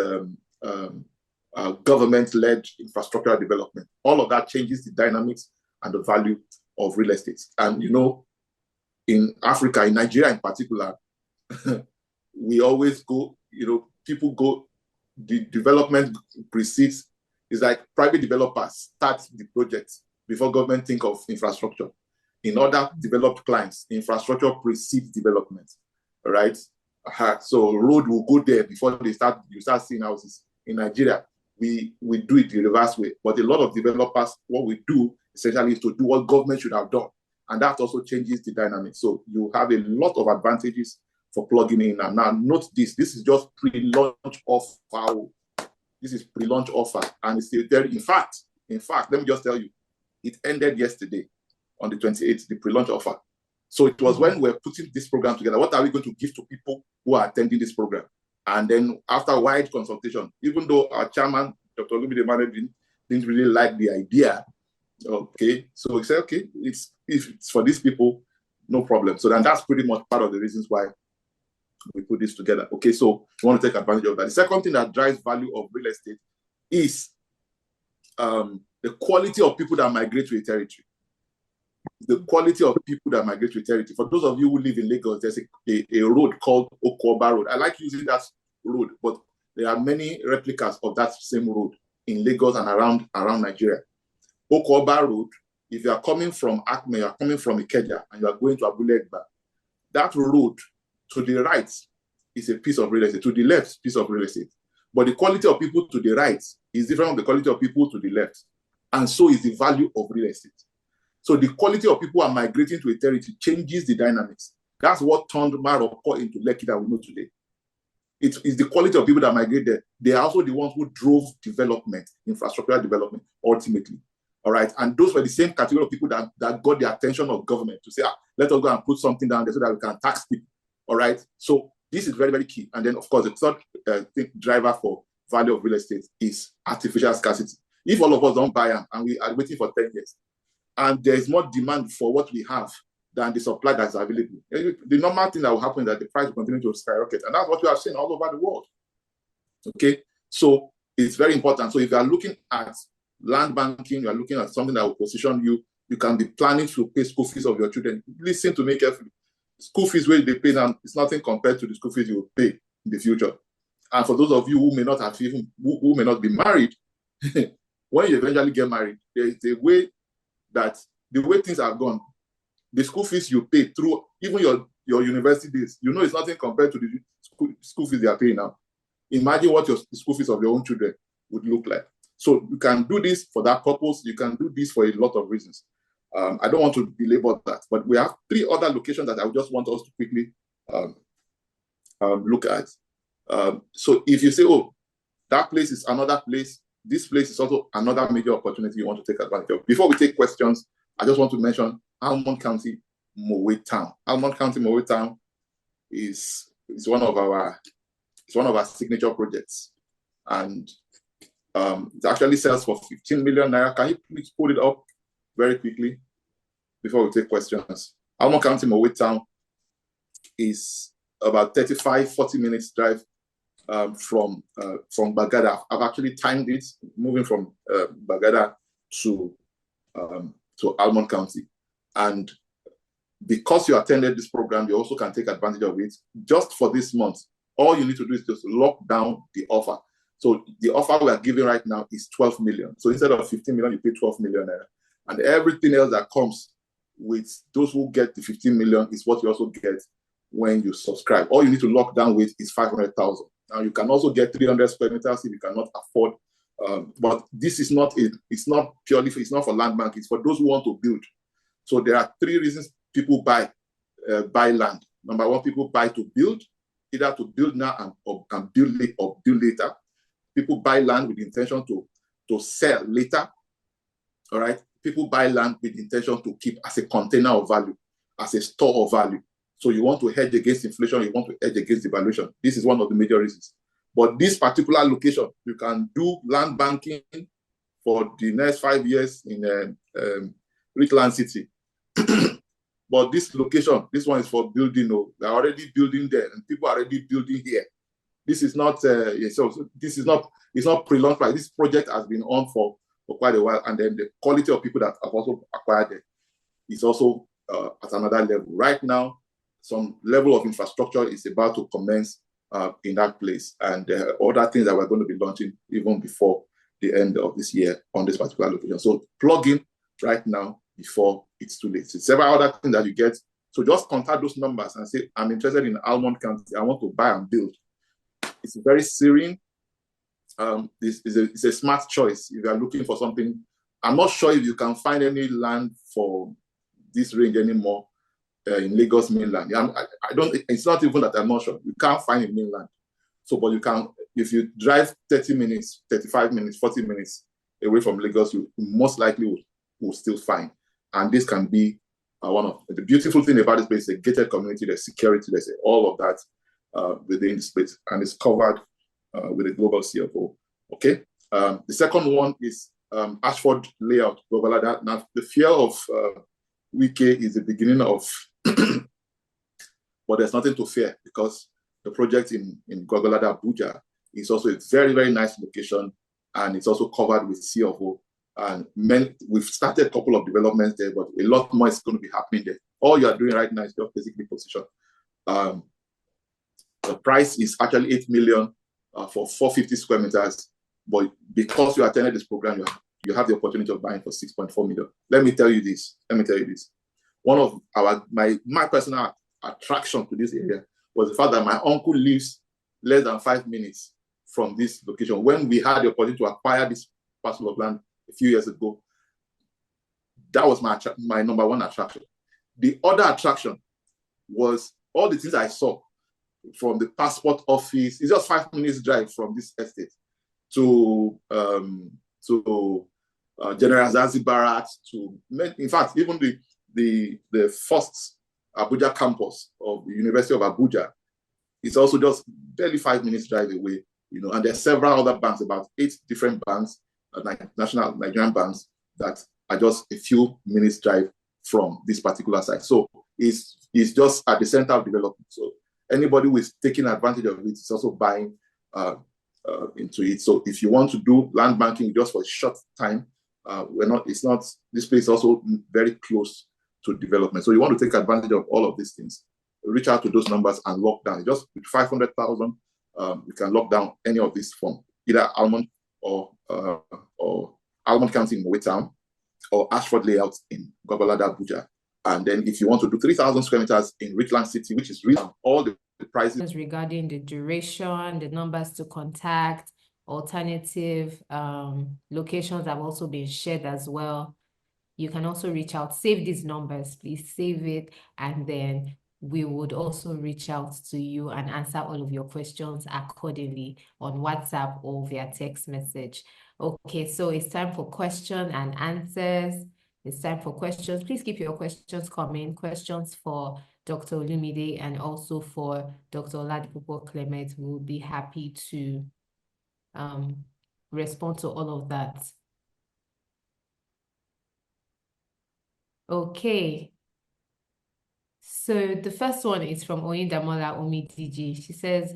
government led infrastructural development, all of that changes the dynamics and the value of real estate. And in Africa, in Nigeria in particular, we always go, people go, the development precedes. It's like private developers start the project before government think of infrastructure. In other developed clients, infrastructure precedes development, all right? So road will go there before you start seeing houses. In Nigeria, we do it the reverse way. But a lot of developers, what we do essentially is to do what government should have done. And that also changes the dynamic. So you have a lot of advantages for plugging in. And now note this is just pre-launch offer. This is pre-launch offer. And it's still there. In fact, let me just tell you, it ended yesterday on the 28th, the pre-launch offer. So it was when we're putting this program together, what are we going to give to people who are attending this program? And then after wide consultation, even though our chairman, Dr. Olumide Emmanuel, didn't really like the idea, okay, so we said, okay, if it's for these people, no problem. So then that's pretty much part of the reasons why we put this together. Okay, so we want to take advantage of that. The second thing that drives value of real estate is the quality of people that migrate to a territory. The quality of people that migrate to a territory. For those of you who live in Lagos, there's a road called Okoba Road. I like using that road, but there are many replicas of that same road in Lagos and around Nigeria. Okoba Road, if you are coming from Acme, you are coming from Ikeja, and you are going to Abule Egba, that road to the right is a piece of real estate, to the left, piece of real estate. But the quality of people to the right is different from the quality of people to the left. And so is the value of real estate. So the quality of people are migrating to a territory changes the dynamics. That's what turned Maroko into Lekki that we know today. It is the quality of people that migrate there. They are also the ones who drove development, infrastructural development, ultimately. All right. And those were the same category of people that got the attention of government to say, let us go and put something down there so that we can tax people. All right. So this is very, very key. And then, of course, the third driver for value of real estate is artificial scarcity. If all of us don't buy them and we are waiting for 10 years, and there is more demand for what we have than the supply that's available, the normal thing that will happen is that the price will continue to skyrocket. And that's what we have seen all over the world. Okay. So it's very important. So if you are looking at land banking, you are looking at something that will position you, you can be planning to pay school fees of your children. Listen to me carefully. School fees where they pay now is nothing compared to the school fees you will pay in the future. And for those of you who may not have even, who may not be married, when you eventually get married, there is a way that the way things are gone, the school fees you pay through even your university days, you know, it's nothing compared to the school fees they are paying now. Imagine what the school fees of your own children would look like. So you can do this for that purpose. You can do this for a lot of reasons. I don't want to belabor that, but we have 3 other locations that I just want us to quickly look at. So if you say, oh, that place is another place, this place is also another major opportunity you want to take advantage of. Before we take questions, I just want to mention Almond County, Mowe Town. Almond County, Mowe Town is one of our signature projects, and it actually sells for 15 million naira. Can you please pull it up very quickly before we take questions? Almond County, Mowe Town is about 35-40 minutes drive from Bagada. I've actually timed it moving from Bagada to Almond County, and because you attended this program, you also can take advantage of it. Just for this month, all you need to do is just lock down the offer. So the offer we are giving right now is 12 million. So instead of 15 million, you pay 12 million naira, and everything else that comes with those who get the 15 million is what you also get when you subscribe. All you need to lock down with is 500,000. Now you can also get 300 square meters if you cannot afford. But this is not it's not for land bank. It's for those who want to build. So there are 3 reasons people buy land. Number 1, people buy to build, either to build now and build later. People buy land with the intention to sell later. All right. People buy land with the intention to keep as a container of value, as a store of value. So you want to hedge against inflation, you want to hedge against devaluation. This is one of the major reasons. But this particular location, you can do land banking for the next 5 years in Richland City. But this location, this one is for building. They're already building there, and people are already building here. This is not it's not pre-launch price. This project has been on for quite a while, and then the quality of people that have also acquired it is also at another level. Right now, some level of infrastructure is about to commence in that place, and other things that we're going to be launching even before the end of this year on this particular location. So plug in right now before it's too late. So several other things that you get. So just contact those numbers and say, I'm interested in Almond County. I want to buy and build. It's very serene. It's a smart choice if you are looking for something. I'm not sure if you can find any land for this range anymore in Lagos mainland. I don't. It's not even that I'm not sure. You can't find in mainland. So, but you can, if you drive 30 minutes, 35 minutes, 40 minutes away from Lagos, you most likely will still find. And this can be one of the beautiful thing about this place is a gated community, there's security, there's all of that within the space, and it's covered with a global CFO. Okay. The second one is Ashford layout, Gobalada. Now, the fear of Wike is the beginning of, but there's nothing to fear because the project in Gobalada, Abuja, is also a very, very nice location, and it's also covered with CFO. And we've started a couple of developments there, but a lot more is going to be happening there. All you are doing right now is just basically position. The price is actually 8 million for 450 square meters. But because you attended this program, you have the opportunity of buying for 6.4 million. Let me tell you this. One of my personal attraction to this area was the fact that my uncle lives less than 5 minutes from this location. When we had the opportunity to acquire this parcel of land a few years ago, that was my number one attraction. The other attraction was all the things I saw from the passport office. It's just 5 minutes drive from this estate to General Zanzibar, in fact, even the first Abuja campus of the University of Abuja is also just barely 5 minutes drive away, and there are several other banks, about 8 different banks, national Nigerian banks, that are just a few minutes drive from this particular site. So it's just at the center of development. So anybody who is taking advantage of it is also buying into it. So if you want to do land banking just for a short time, this place is also very close to development. So you want to take advantage of all of these things. Reach out to those numbers and lock down. Just with 500,000, you can lock down any of these from either Almond or Almond County in Waytown, or Ashford Layout in Gobalada, Abuja. And then if you want to do 3,000 square meters in Richland City, which is really all the prices regarding the duration, the numbers to contact, alternative locations have also been shared as well. You can also reach out, save these numbers, please save it, and then we would also reach out to you and answer all of your questions accordingly on WhatsApp or via text message. Okay, so it's time for question and answers. It's time for questions. Please keep your questions coming. Questions for Dr. Olumide and also for Dr. Oladipupo Clement. We'll be happy to respond to all of that. Okay. So the first one is from Oyindamola Omidiji. She says,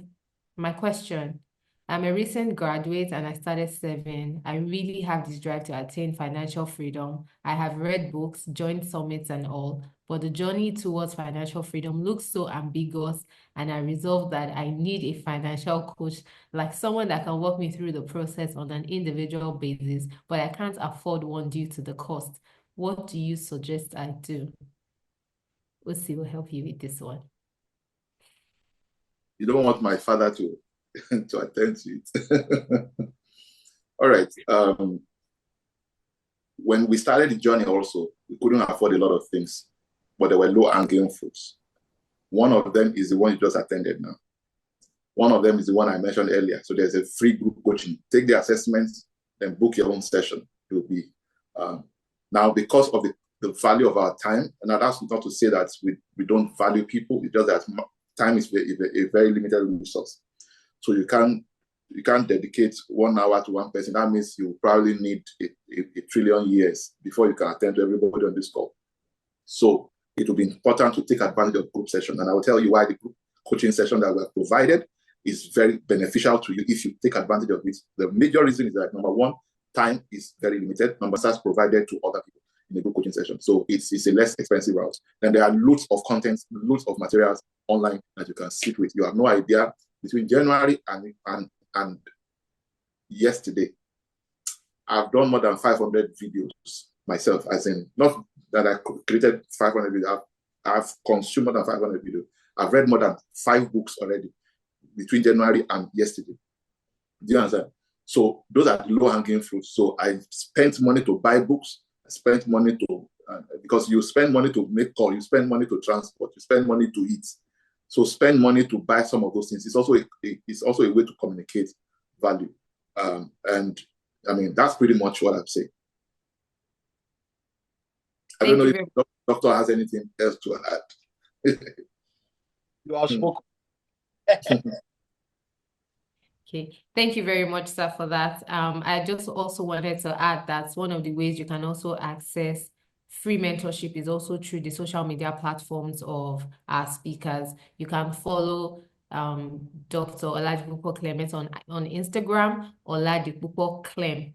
my question, I'm a recent graduate and I started serving. I really have this drive to attain financial freedom. I have read books, joined summits and all, but the journey towards financial freedom looks so ambiguous, and I resolved that I need a financial coach, like someone that can walk me through the process on an individual basis, but I can't afford one due to the cost. What do you suggest I do? Usi will help you with this one. You don't want my father to attend to it. All right. When we started the journey also, we couldn't afford a lot of things, but there were low-hanging fruits. One of them is the one you just attended now. One of them is the one I mentioned earlier. So there's a free group coaching. Take the assessments, then book your own session. It will be now, because of the value of our time, and that's not to say that we don't value people. It's just that time is a very limited resource. So you can't dedicate 1 hour to one person. That means you probably need a trillion years before you can attend to everybody on this call. So it will be important to take advantage of group session. And I will tell you why the group coaching session that we have provided is very beneficial to you if you take advantage of it. The major reason is that, number one, time is very limited. Number that's provided to other people in the group coaching session. So it's a less expensive route. Then there are loads of content, loads of materials online that you can sit with. You have no idea. Between January and yesterday, I've done more than 500 videos myself, as in, not that I created 500 videos. I've consumed more than 500 videos. I've read more than 5 books already between January and yesterday. Do you understand? So those are the low-hanging fruits. So I spent money to buy books. I spent money to, because you spend money to make call, you spend money to transport, you spend money to eat. So spend money to buy some of those things. It's also a way to communicate value. And I mean, that's pretty much what I'm saying. I don't know if the doctor has anything else to add. You have spoken. Okay, thank you very much, sir, for that. I just also wanted to add that one of the ways you can also access free mentorship is also through the social media platforms of our speakers. You can follow Dr. Oladipupo Clement on Instagram, Oladipupo Clem,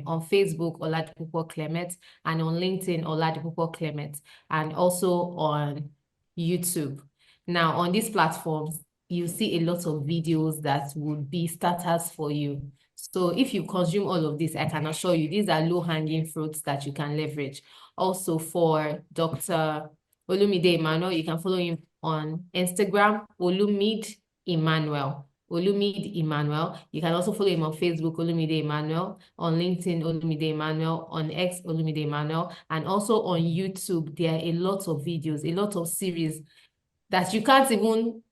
on Facebook, Oladipupo Clement, and on LinkedIn, Oladipupo Clement, and also on YouTube. Now, on these platforms, you see a lot of videos that would be starters for you. So if you consume all of this, I can assure you these are low-hanging fruits that you can leverage. Also for Dr. Olumide Emmanuel, you can follow him on Instagram, Olumide Emmanuel. Olumide Emmanuel. You can also follow him on Facebook, Olumide Emmanuel, on LinkedIn, Olumide Emmanuel, on X, Olumide Emmanuel, and also on YouTube. There are a lot of videos, a lot of series that you can't even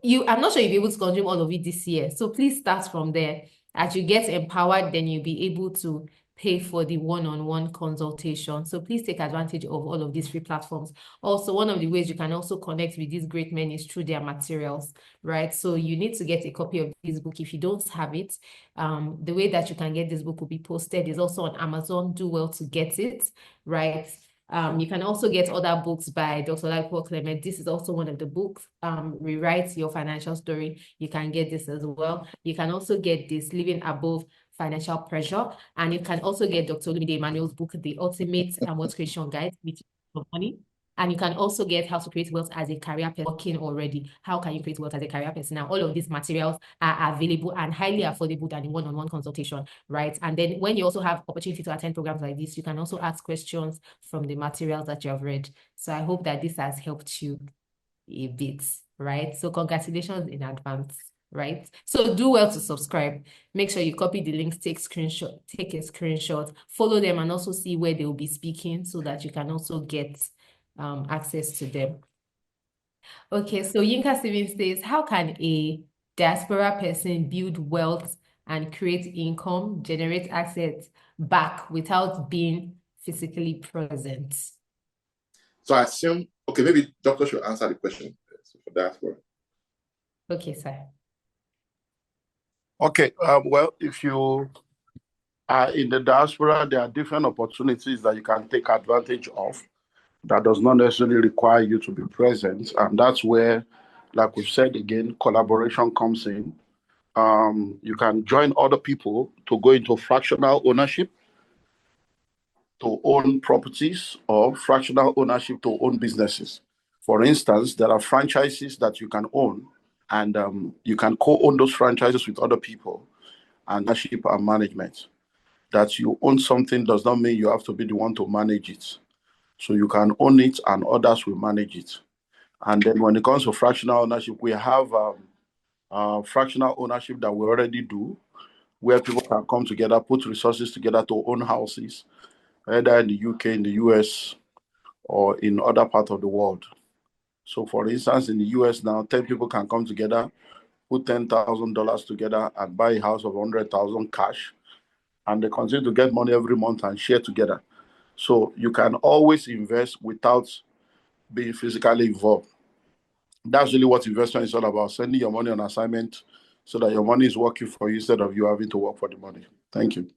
I'm not sure you'll be able to consume all of it this year. So please start from there. As you get empowered, then you'll be able to pay for the one-on-one consultation. So please take advantage of all of these free platforms. Also, one of the ways you can also connect with these great men is through their materials, right? So you need to get a copy of this book. If you don't have it, the way that you can get this book will be posted is also on Amazon. Do well to get it, right? You can also get other books by Dr. Lifepage Clement. This is also one of the books, Rewrite Your Financial Story. You can get this as well. You can also get this, Living Above Financial Pressure. And you can also get Dr. Olumide Emmanuel's book, The Ultimate Wealth Creation Guide, with money. And you can also get How to Create Wealth as a Career Person working already. How can you create wealth as a career person? Now, all of these materials are available and highly affordable than the one-on-one consultation, right? And then when you also have opportunity to attend programs like this, you can also ask questions from the materials that you have read. So I hope that this has helped you a bit, right? So congratulations in advance, right? So do well to subscribe. Make sure you copy the links, take a screenshot, follow them, and also see where they will be speaking so that you can also get access to them. Okay, so Yinka Steven says, how can a diaspora person build wealth and create income, generate assets back without being physically present? So I assume, okay, maybe doctor should answer the question for diaspora. Okay, sir. Okay, well, if you are in the diaspora, there are different opportunities that you can take advantage of that does not necessarily require you to be present. And that's where, like we've said again, collaboration comes in. You can join other people to go into fractional ownership to own properties or fractional ownership to own businesses. For instance, there are franchises that you can own, and you can co-own those franchises with other people and ownership and management. That you own something does not mean you have to be the one to manage it. So you can own it and others will manage it. And then when it comes to fractional ownership, we have fractional ownership that we already do, where people can come together, put resources together to own houses, either in the UK, in the US, or in other parts of the world. So for instance, in the US now, 10 people can come together, put $10,000 together and buy a house of 100,000 cash, and they continue to get money every month and share together. So you can always invest without being physically involved. That's really what investment is all about, sending your money on assignment so that your money is working for you instead of you having to work for the money. Thank you.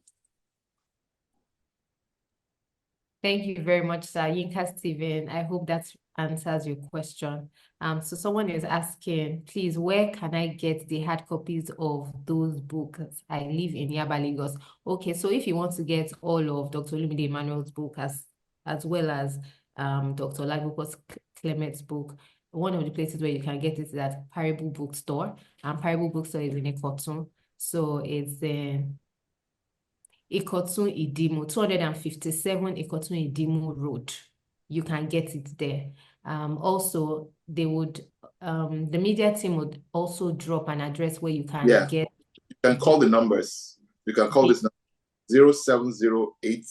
Thank you very much, sir. Yinka Steven. I hope that answers your question. So someone is asking, please, where can I get the hard copies of those books? I live in Yaba, Lagos. Okay, so if you want to get all of Dr. Olumide Emmanuel's book as well as Dr. Lifepage Clement's book, one of the places where you can get it is at Parable Bookstore. And Parable Bookstore is in Ikotun. So it's in Ikotun Idimu, 257 Ikotun Idimu Road. You can get it there. Also, they would, the media team would also drop an address where you can get. You can call the numbers. You can call this number 0708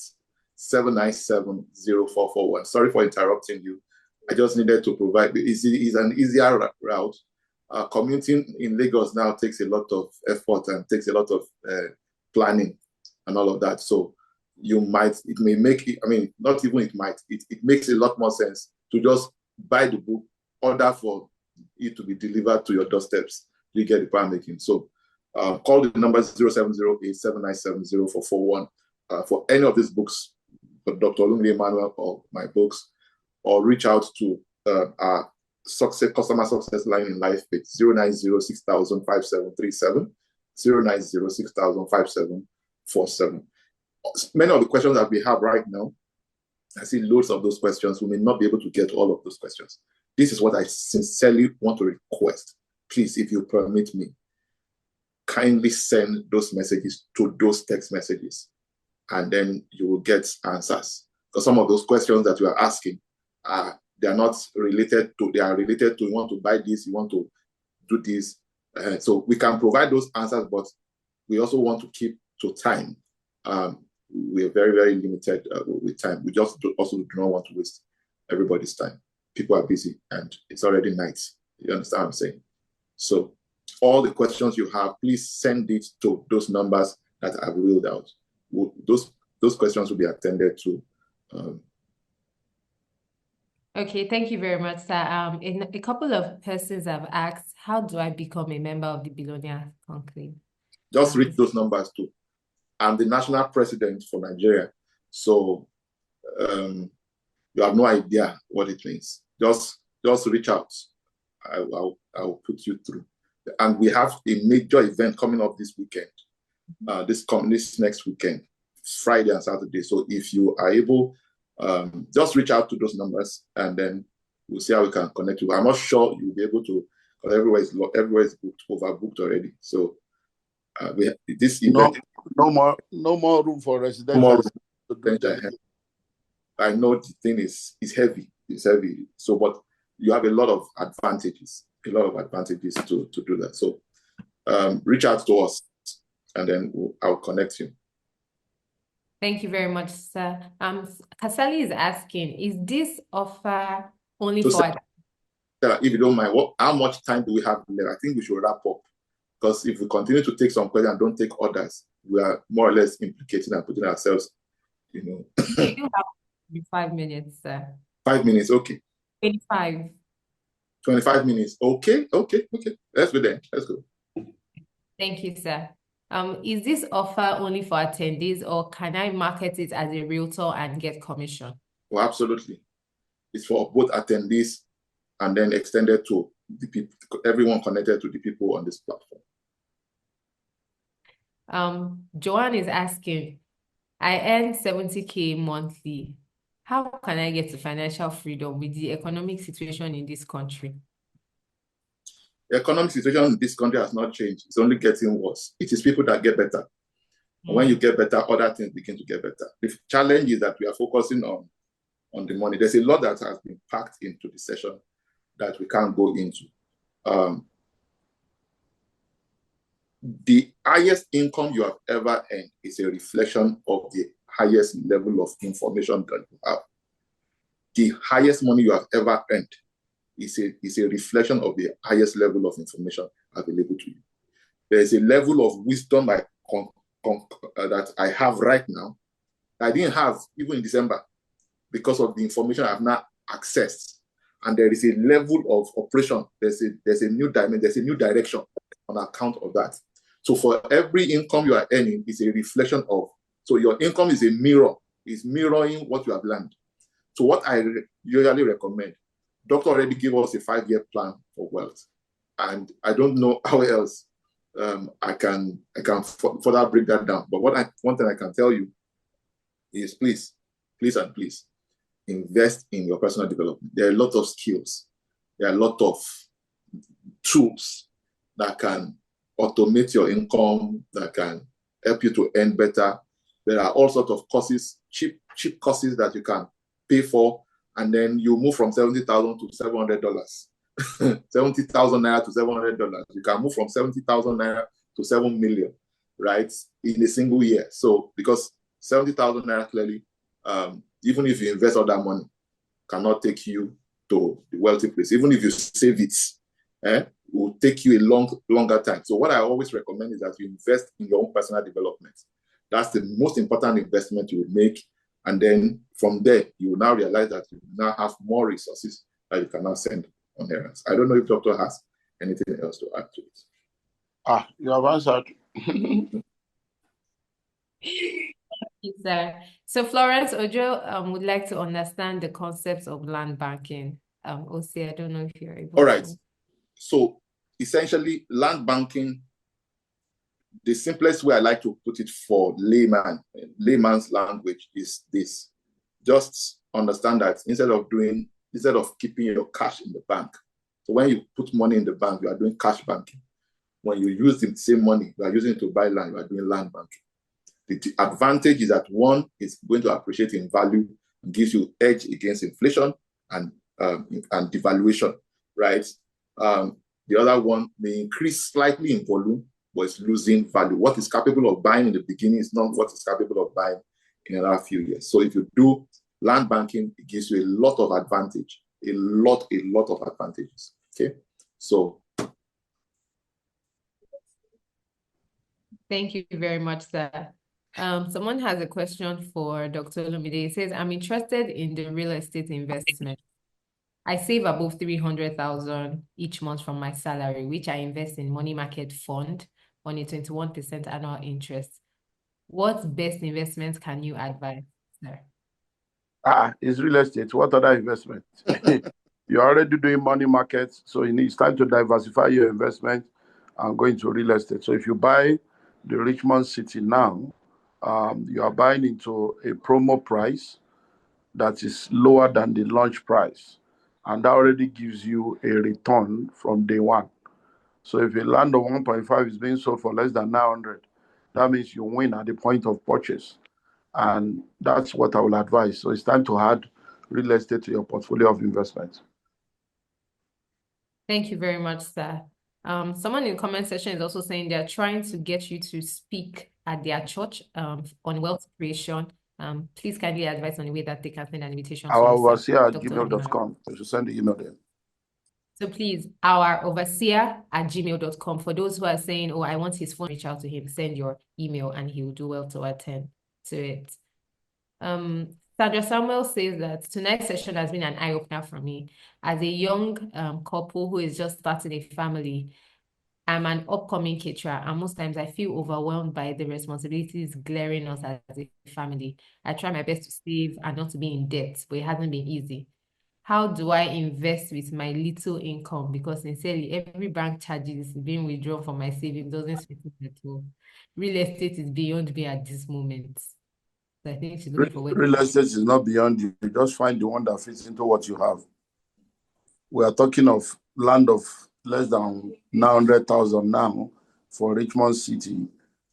797 0441. Sorry for interrupting you. I just needed to provide. It's an easier route. Commuting in Lagos now takes a lot of effort and takes a lot of planning and all of that. So it may make it, I mean, not even it might, it makes a lot more sense to just buy the book, order for it to be delivered to your doorsteps. You get the plan making. So call the number 0708 797 0441 for any of these books, for Dr. Olumide Emmanuel or my books, or reach out to our customer success line in Lifepage, 09060005737, 09060005747. Many of the questions that we have right now, I see loads of those questions. We may not be able to get all of those questions. This is what I sincerely want to request. please, if you permit me, kindly send those messages to those text messages, and then you will get answers. Because some of those questions that you are asking, they are not related to, they are related to, you want to buy this, you want to do this. So we can provide those answers, but we also want to keep to time. We're very, very limited with time. We just also do not want to waste everybody's time. People are busy and it's already night. You understand what I'm saying? So all the questions you have, please send it to those numbers that I've ruled out. Those questions will be attended to. Okay, thank you very much, sir. A couple of persons have asked, how do I become a member of the Billionaire Conclave? Just read those numbers too. I'm the national president for Nigeria, so you have no idea what it means. Just reach out. I'll put you through. And we have a major event coming up this weekend. This next weekend, Friday and Saturday. So if you are able, just reach out to those numbers, and then we'll see how we can connect you. I'm not sure you'll be able to, because everywhere is booked, overbooked already. So this event, no more room for residential. I know the thing is heavy. It's heavy. So, but you have a lot of advantages. To do that. So, reach out to us, and then I'll connect you. Thank you very much, sir. Kasali is asking, is this offer only for... Sarah, if you don't mind, how much time do we have left? I think we should wrap up, because if we continue to take some questions and don't take others, we are more or less implicating and putting ourselves, You do have 5 minutes, sir. 5 minutes, okay. 25 minutes, okay. Let's go then. Let's go. Thank you, sir. Is this offer only for attendees, or can I market it as a realtor and get commission? Well, absolutely. It's for both attendees and then extended to the people, everyone connected to the people on this platform. Joanne is asking, I earn 70K monthly. How can I get to financial freedom with the economic situation in this country? The economic situation in this country has not changed. It's only getting worse. It is people that get better. And when you get better, other things begin to get better. The challenge is that we are focusing on the money. There's a lot that has been packed into the session that we can't go into. The highest income you have ever earned is a reflection of the highest level of information that you have. The highest money you have ever earned is a reflection of the highest level of information available to you. There is a level of wisdom that I have right now that I didn't have even in December, because of the information I have now accessed. And there is a level of operation. There's a new dimension. There's a new direction on account of that. So for every income you are earning is a reflection of. So your income is a mirror. It's mirroring what you have learned. So what I usually recommend, Doctor already gave us a 5-year plan for wealth, and I don't know how else I can further break that down. But one thing I can tell you is please invest in your personal development. There are a lot of skills. There are a lot of tools that can automate your income, that can help you to earn better. There are all sorts of courses, cheap courses that you can pay for, and then you move from $70,000 to $700. 70,000 naira to $700. You can move from 70,000 naira to 7 million, right, in a single year. So because 70,000 naira clearly, even if you invest all that money, cannot take you to the wealthy place. Even if you save it, it will take you a longer time. So what I always recommend is that you invest in your own personal development. That's the most important investment you will make. And then from there, you will now realize that you now have more resources that you can now send on errands. I don't know if Doctor has anything else to add to it. You have answered. Sir. So Florence Ojo would like to understand the concepts of land banking. Osi, I don't know if you're able All right. to. So essentially, land banking, the simplest way I like to put it for layman's language is this. Just understand that instead of keeping your cash in the bank, So when you put money in the bank, you are doing cash banking. When you use the same money, you are using it to buy land, you are doing land banking. The advantage is that one is going to appreciate in value and gives you edge against inflation and devaluation, right? The other one may increase slightly in volume, but it's losing value. What is capable of buying in the beginning is not what is capable of buying in another few years. So if you do land banking, it gives you a lot of advantage, a lot of advantages. Okay, so thank you very much, sir. Someone has a question for Dr. Olumide. It says, I'm interested in the real estate investment. I save above 300,000 each month from my salary, which I invest in money market fund on a 21% annual interest. What best investments can you advise, sir? It's real estate. What other investment? You're already doing money markets, so it's time to diversify your investment and go into real estate. So if you buy the Richmond City now, you are buying into a promo price that is lower than the launch price, and that already gives you a return from day one. So if a land of 1.5 is being sold for less than 900, that means you win at the point of purchase. And that's what I will advise. So it's time to add real estate to your portfolio of investments. Thank you very much, sir. Someone in the comment section is also saying they're trying to get you to speak at their church on wealth creation. Please kindly advise on the way that they can send an invitation to Our you, overseer at Dr. Olumide. gmail.com. You should send the email there. So please, our overseer at gmail.com. For those who are saying, oh, I want his phone, reach out to him, send your email and he will do well to attend to it. Sandra Samuel says that tonight's session has been an eye-opener for me. As a young couple who is just starting a family, I'm an upcoming caterer, and most times I feel overwhelmed by the responsibilities glaring us as a family. I try my best to save and not to be in debt, but it hasn't been easy. How do I invest with my little income? Because sincerely, every bank charges being withdrawn from my savings doesn't fit me at all. Real estate is beyond me at this moment. So I think she's looking for real estate is not beyond you. You just find the one that fits into what you have. We are talking of land of less than 900,000 now for Richmond City.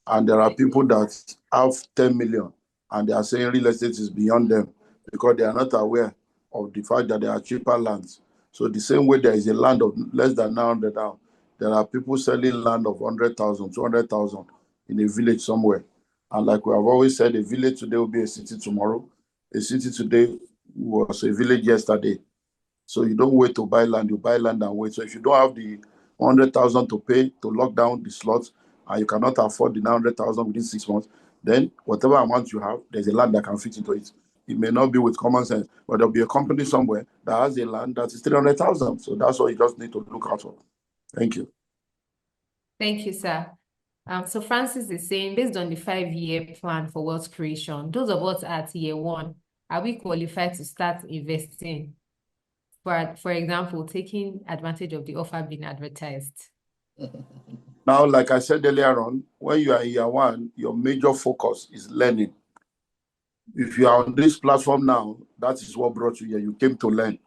And there are people that have 10 million and they are saying real estate is beyond them because they are not aware of the fact that there are cheaper lands. So the same way there is a land of less than 900 now, there are people selling land of 100,000, 200,000 in a village somewhere. And like we have always said, a village today will be a city tomorrow. A city today was a village yesterday. So you don't wait to buy land, you buy land and wait. So if you don't have the 100,000 to pay to lock down the slots and you cannot afford the 900,000 within 6 months, then whatever amount you have, there's a land that can fit into it. It may not be with common sense, but there'll be a company somewhere that has a land that is 300,000. So that's what you just need to look out for. Thank you. Thank you, sir. So Francis is saying, based on the 5-year plan for wealth creation, those of us at year 1, are we qualified to start investing? For example, taking advantage of the offer being advertised? Now, like I said earlier on, when you are in year 1, your major focus is learning. If you are on this platform now, that is what brought you here. You came to learn.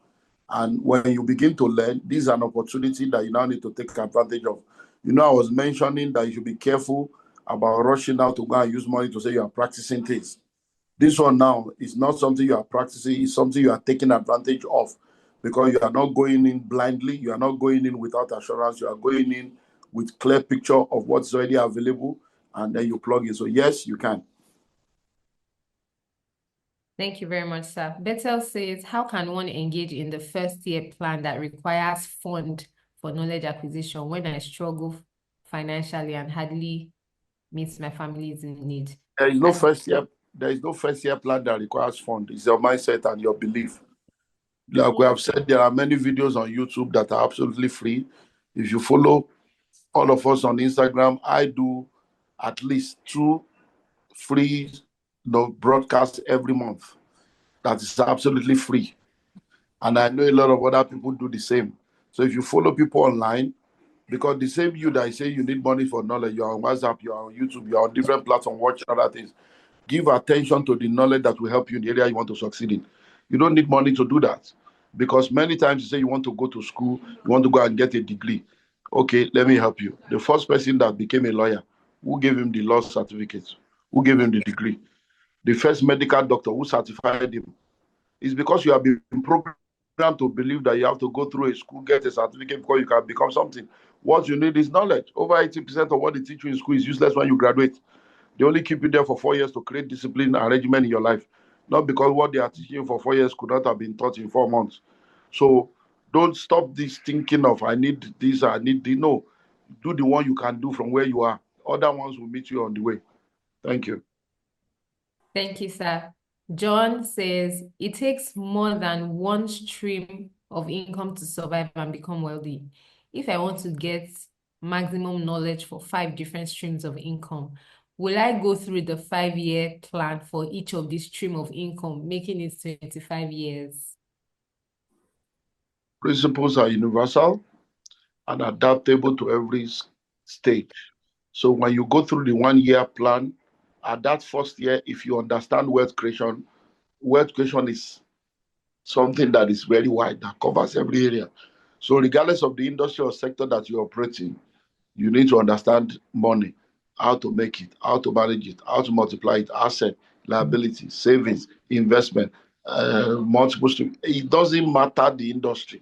And when you begin to learn, this is an opportunity that you now need to take advantage of. You know, I was mentioning that you should be careful about rushing out to go and use money to say you are practicing things. This one now is not something you are practicing, it's something you are taking advantage of because you are not going in blindly, you are not going in without assurance, you are going in with clear picture of what's already available, and then you plug in. So yes, you can. Thank you very much, sir. Bethel says, how can one engage in the first-year plan that requires fund for knowledge acquisition when I struggle financially and hardly meets my family's need? There is no first year plan that requires fund. It's your mindset and your belief. Like we have said, there are many videos on YouTube that are absolutely free. If you follow all of us on Instagram, I do at least 2 free broadcasts every month. That is absolutely free. And I know a lot of other people do the same. So if you follow people online, because the same you that say you need money for knowledge, you're on WhatsApp, you're on YouTube, you're on different platforms watching other things. Give attention to the knowledge that will help you in the area you want to succeed in. You don't need money to do that. Because many times you say you want to go to school, you want to go and get a degree. Okay, let me help you. The first person that became a lawyer, who gave him the law certificate? Who gave him the degree? The first medical doctor who certified him. It's because you have been programmed to believe that you have to go through a school, get a certificate before you can become something. What you need is knowledge. Over 80% of what they teach you in school is useless when you graduate. They only keep you there for 4 years to create discipline and regimen in your life. Not because what they are teaching you for 4 years could not have been taught in 4 months. So don't stop this thinking of I need this, I need this. No, do the one you can do from where you are. Other ones will meet you on the way. Thank you. Thank you, sir. John says it takes more than one stream of income to survive and become wealthy. If I want to get maximum knowledge for 5 different streams of income, will I go through the 5-year plan for each of these stream of income, making it 25 years? Principles are universal and adaptable to every stage. So when you go through the 1 year plan, at that first year, if you understand wealth creation is something that is very wide, that covers every area. So regardless of the industry or sector that you operate in, you need to understand money, how to make it, how to manage it, how to multiply it, asset, liability, savings, investment, multiple streams. It doesn't matter the industry.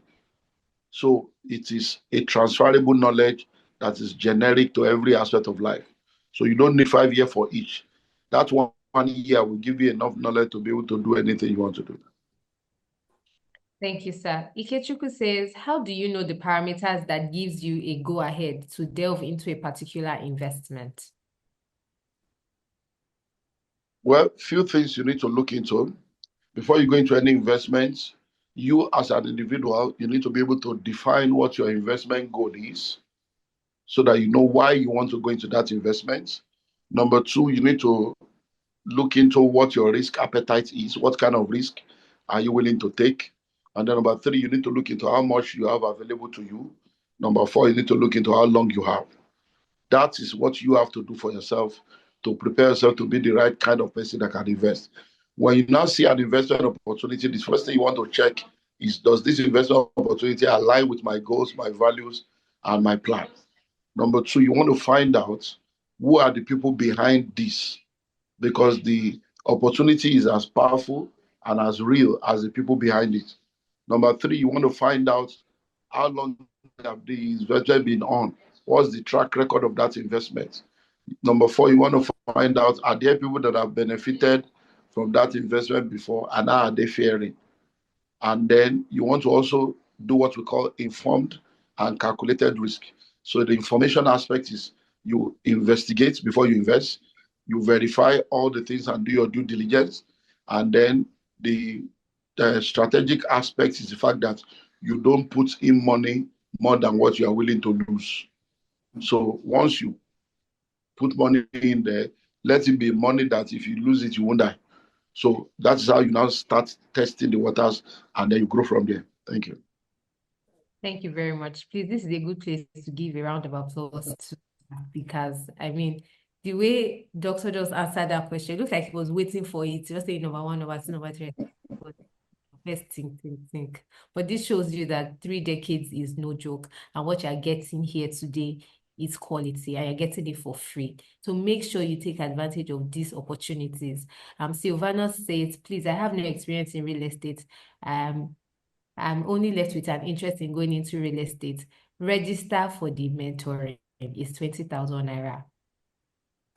So it is a transferable knowledge that is generic to every aspect of life. So you don't need 5 years for each. That one year will give you enough knowledge to be able to do anything you want to do. Thank you, sir. Ikechukwu says, how do you know the parameters that gives you a go-ahead to delve into a particular investment? Well, few things you need to look into. Before you go into any investments, you as an individual, you need to be able to define what your investment goal is so that you know why you want to go into that investment. Number two, you need to look into what your risk appetite is. What kind of risk are you willing to take? And then number three, you need to look into how much you have available to you. Number four, you need to look into how long you have. That is what you have to do for yourself to prepare yourself to be the right kind of person that can invest. When you now see an investment opportunity, the first thing you want to check is, does this investment opportunity align with my goals, my values, and my plan? Number two, you want to find out who are the people behind this, because the opportunity is as powerful and as real as the people behind it. Number three, you want to find out how long have the investment been on? What's the track record of that investment? Number four, you want to find out, are there people that have benefited from that investment before and how are they faring? And then you want to also do what we call informed and calculated risk. So the information aspect is you investigate before you invest, you verify all the things and do your due diligence. And then the strategic aspect is the fact that you don't put in money more than what you are willing to lose. So once you put money in there, let it be money that if you lose it, you won't die. So that's how you now start testing the waters and then you grow from there. Thank you. Thank you very much. Please, this is a good place to give a round of applause to, because I mean, the way Doctor just answered that question, it looks like he was waiting for it. Just say number one, number two, number three. First think. But this shows you that 3 decades is no joke, and what you're getting here today is quality, and you're getting it for free. So make sure you take advantage of these opportunities. Silvana says, please, I have no experience in real estate. I'm only left with an interest in going into real estate. Register for the mentoring. It's 20,000 naira.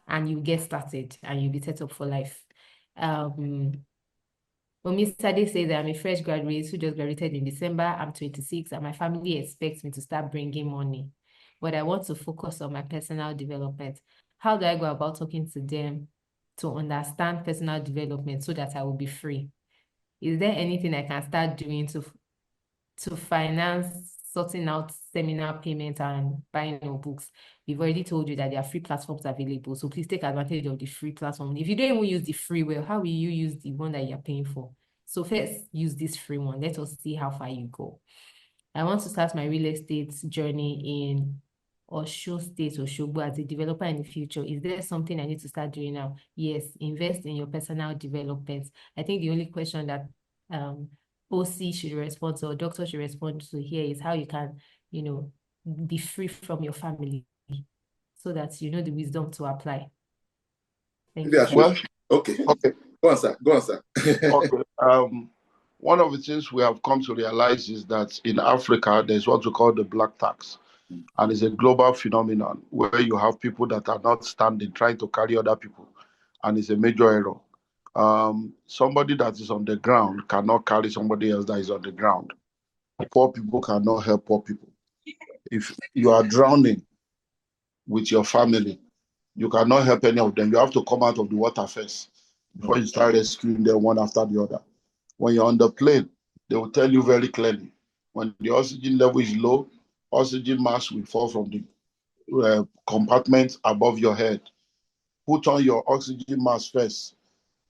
And you get started and you'll be set up for life. Mr. Sade says I'm a fresh graduate who just graduated in December. I'm 26 and my family expects me to start bringing money. But I want to focus on my personal development. How do I go about talking to them to understand personal development so that I will be free? Is there anything I can start doing to finance sorting out seminar payments and buying of books? We've already told you that there are free platforms available, so please take advantage of the free platform. If you don't even use the free well, how will you use the one that you're paying for? So first, use this free one. Let us see how far you go. I want to start my real estate journey in Osho State, Oshogbo, as a developer in the future. Is there something I need to start doing now? Yes, invest in your personal development. I think the only question that OC should respond to or doctor should respond to here is how you can, you know, be free from your family so that you know the wisdom to apply. Thank you, sir. Well, okay. Okay. Go on, sir. Go on, sir. Okay. One of the things we have come to realize is that in Africa, there's what we call the black tax. And it's a global phenomenon where you have people that are not standing, trying to carry other people. And it's a major error. Somebody that is on the ground cannot carry somebody else that is on the ground. Poor people cannot help poor people. If you are drowning with your family, you cannot help any of them. You have to come out of the water first before you start rescuing them one after the other. When you're on the plane, they will tell you very clearly, when the oxygen level is low, oxygen mask will fall from the compartment above your head. Put on your oxygen mask first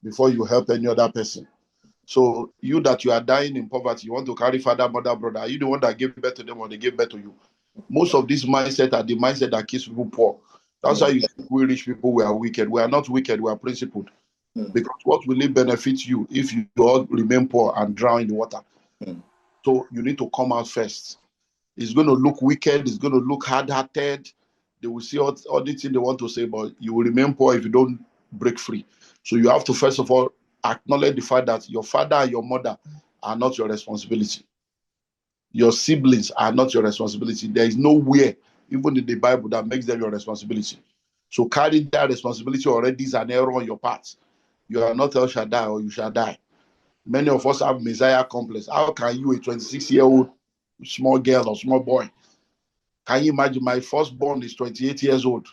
before you help any other person. So you that you are dying in poverty, you want to carry father, mother, brother, are you the one that gave birth to them or they gave birth to you? Most of this mindset are the mindset that keeps people poor. That's why you see we rich people, we are wicked. We are not wicked, we are principled. Because what will it benefit you if you all remain poor and drown in the water? So you need to come out first. It's going to look wicked, it's going to look hard-hearted. They will see all the things they want to say, but you will remain poor if you don't break free. So you have to, first of all, acknowledge the fact that your father and your mother are not your responsibility. Your siblings are not your responsibility. There is nowhere, even in the Bible, that makes them your responsibility. So carrying that responsibility already is an error on your part. You are not El Shaddai or you shall die. Many of us have Messiah complex. How can you, a 26-year-old small girl or small boy, can you imagine my firstborn is 28 years old?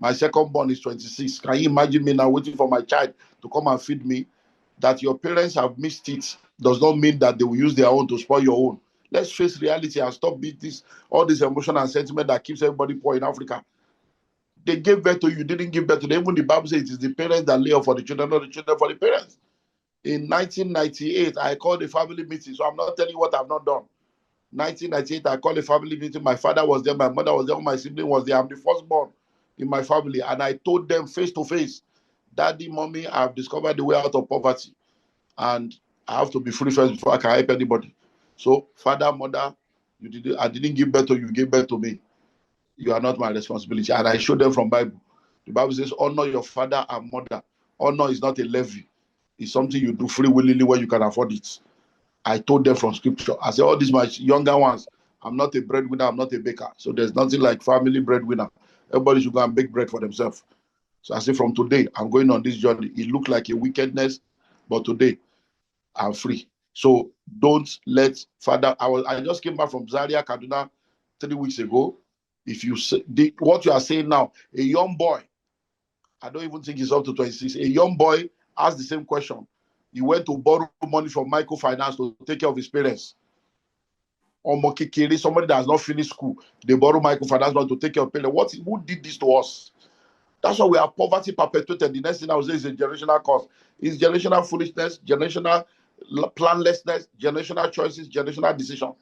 My secondborn is 26. Can you imagine me now waiting for my child to come and feed me? That your parents have missed it does not mean that they will use their own to spoil your own. Let's face reality and stop being all this emotion and sentiment that keeps everybody poor in Africa. They gave birth to you, didn't give birth to them. Even the Bible says it is the parents that lay off for the children, not the children for the parents. In 1998, I called a family meeting, so I'm not telling you what I've not done. 1998, I called a family meeting. My father was there, my mother was there, my sibling was there. I'm the firstborn in my family. And I told them face to face, Daddy, Mommy, I've discovered the way out of poverty. And I have to be free first before I can help anybody. So, father, mother, I didn't give birth to you, you gave birth to me. You are not my responsibility. And I showed them from Bible. The Bible says, honor your father and mother. Honor is not a levy. It's something you do free willingly when you can afford it. I told them from scripture. I said, all these my younger ones, I'm not a breadwinner, I'm not a baker. So there's nothing like family breadwinner. Everybody should go and bake bread for themselves. So I said, from today, I'm going on this journey. It looked like a wickedness, but today I'm free. So don't let father. I just came back from Zaria, Kaduna 3 weeks ago. If you say what you are saying now, a young boy, I don't even think he's up to 26. A young boy asked the same question. He went to borrow money from microfinance to take care of his parents. Or Mokikiri, somebody that has not finished school, they borrow microfinance money to take care of parents. Who did this to us? That's why we have poverty perpetuated. The next thing I would say is a generational cause. It's generational foolishness, generational planlessness, generational choices, generational decision.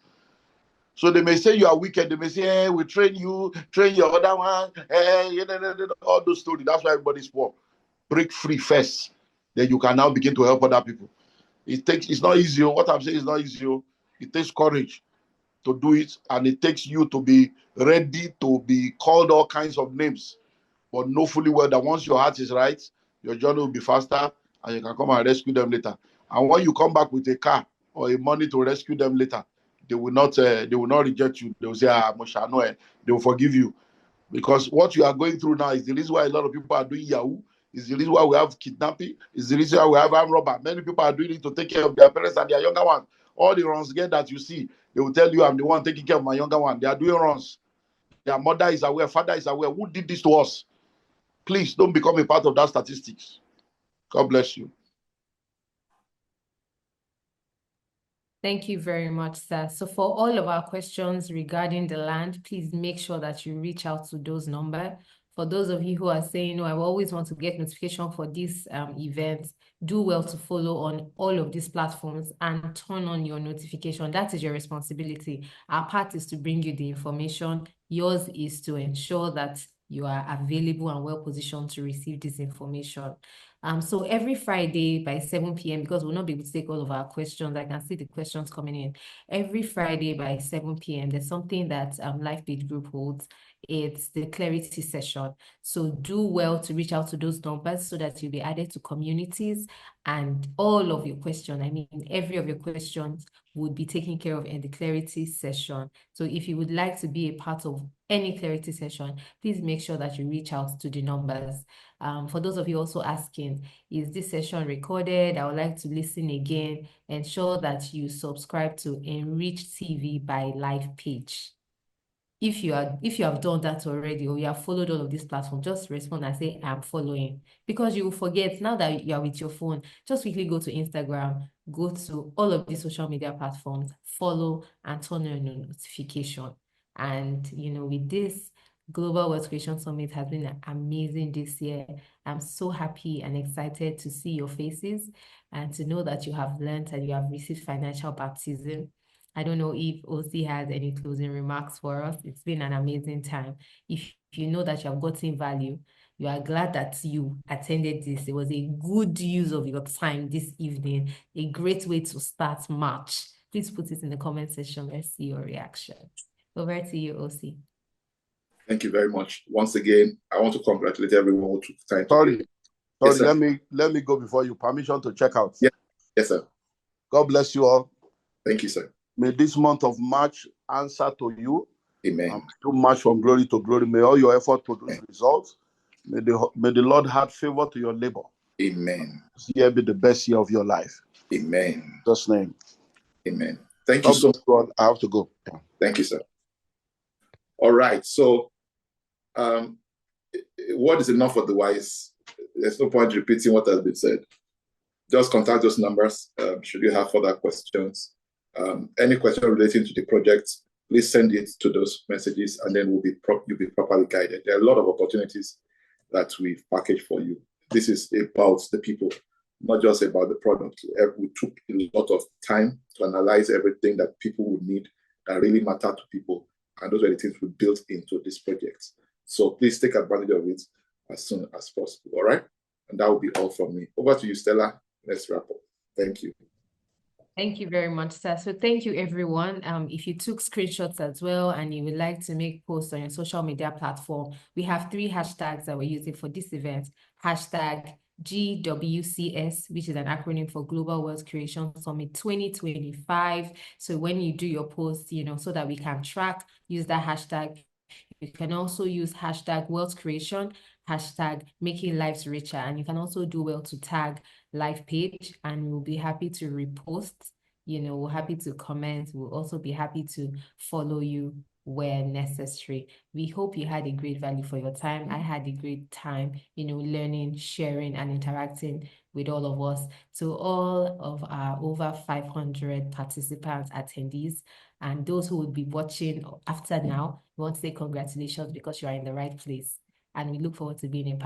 So they may say you are wicked. They may say, hey, we train you, train your other one. Hey, all those stories. That's why everybody's poor. Break free first. Then you can now begin to help other people. It's not easy. What I'm saying is not easy. It takes courage to do it, and it takes you to be ready to be called all kinds of names. But know fully well that once your heart is right, your journey will be faster and you can come and rescue them later. And when you come back with a car or a money to rescue them later, they will not reject you. They will say, they will forgive you. Because what you are going through now is the reason why a lot of people are doing Yahoo, is the reason why we have kidnapping, is the reason why we have armed robber. Many people are doing it to take care of their parents and their younger ones. All the runs again that you see, they will tell you, I'm the one taking care of my younger one. They are doing runs. Their mother is aware, father is aware. Who did this to us? Please don't become a part of that statistics. God bless you. Thank you very much, sir. So for all of our questions regarding the land, please make sure that you reach out to those numbers. For those of you who are saying, no, I always want to get notification for these events, do well to follow on all of these platforms and turn on your notification. That is your responsibility. Our part is to bring you the information. Yours is to ensure that you are available and well positioned to receive this information. So every Friday by 7 p.m., because we'll not be able to take all of our questions, I can see the questions coming in. Every Friday by 7 p.m., there's something that Lifepage Group holds. It's the clarity session. So do well to reach out to those numbers so that you'll be added to communities, and all of your questions, I mean, every of your questions would be taken care of in the clarity session. So if you would like to be a part of any clarity session, please make sure that you reach out to the numbers. For those of you also asking, is this session recorded? I would like to listen again. Ensure that you subscribe to Enrich TV by Lifepage. If you have done that already, or you have followed all of these platforms, just respond and say, I'm following. Because you will forget, now that you are with your phone, just quickly go to Instagram, go to all of these social media platforms, follow, and turn on your notification. And, with this, Global Wealth Creation Summit has been amazing this year. I'm so happy and excited to see your faces and to know that you have learned and you have received financial baptism. I don't know if OC has any closing remarks for us. It's been an amazing time. If you know that you have gotten value, you are glad that you attended this. It was a good use of your time this evening, a great way to start March. Please put it in the comment section. Let's see your reaction. Over to you, OC. Thank you very much. Once again, I want to congratulate everyone who took time. Sorry, yes, let me go before you. Permission to check out. Yes, sir. God bless you all. Thank you, sir. May this month of March answer to you. Amen. To march from glory to glory. May all your effort produce results. May the Lord add favor to your labor. Amen. This year be the best year of your life. Amen. In Jesus' name. Amen. Thank you so much. I have to go. Yeah. Thank you, sir. All right. So, what is enough for the wise? There's no point repeating what has been said. Just contact those numbers should you have further questions. Any question relating to the project, please send it to those messages, and then you'll be properly guided. There are a lot of opportunities that we've packaged for you. This is about the people, not just about the product. We took a lot of time to analyze everything that people would need that really matter to people, and those are the things we built into this project. So please take advantage of it as soon as possible, all right? And that will be all from me. Over to you, Stella. Let's wrap up. Thank you. Thank you very much, sir. So thank you, everyone. If you took screenshots as well and you would like to make posts on your social media platform, we have 3 hashtags that we're using for this event. Hashtag GWCS, which is an acronym for Global Wealth Creation Summit 2025. So when you do your post, so that we can track, use that hashtag. You can also use hashtag wealth creation, hashtag making lives richer, and you can also do well to tag Lifepage, and we'll be happy to repost. We're happy to comment. We'll also be happy to follow you where necessary. We hope you had a great value for your time. I had a great time, learning, sharing, and interacting with all of us. To all of our over 500 participants, attendees, and those who will be watching after now, we want to say congratulations because you are in the right place. And we look forward to being in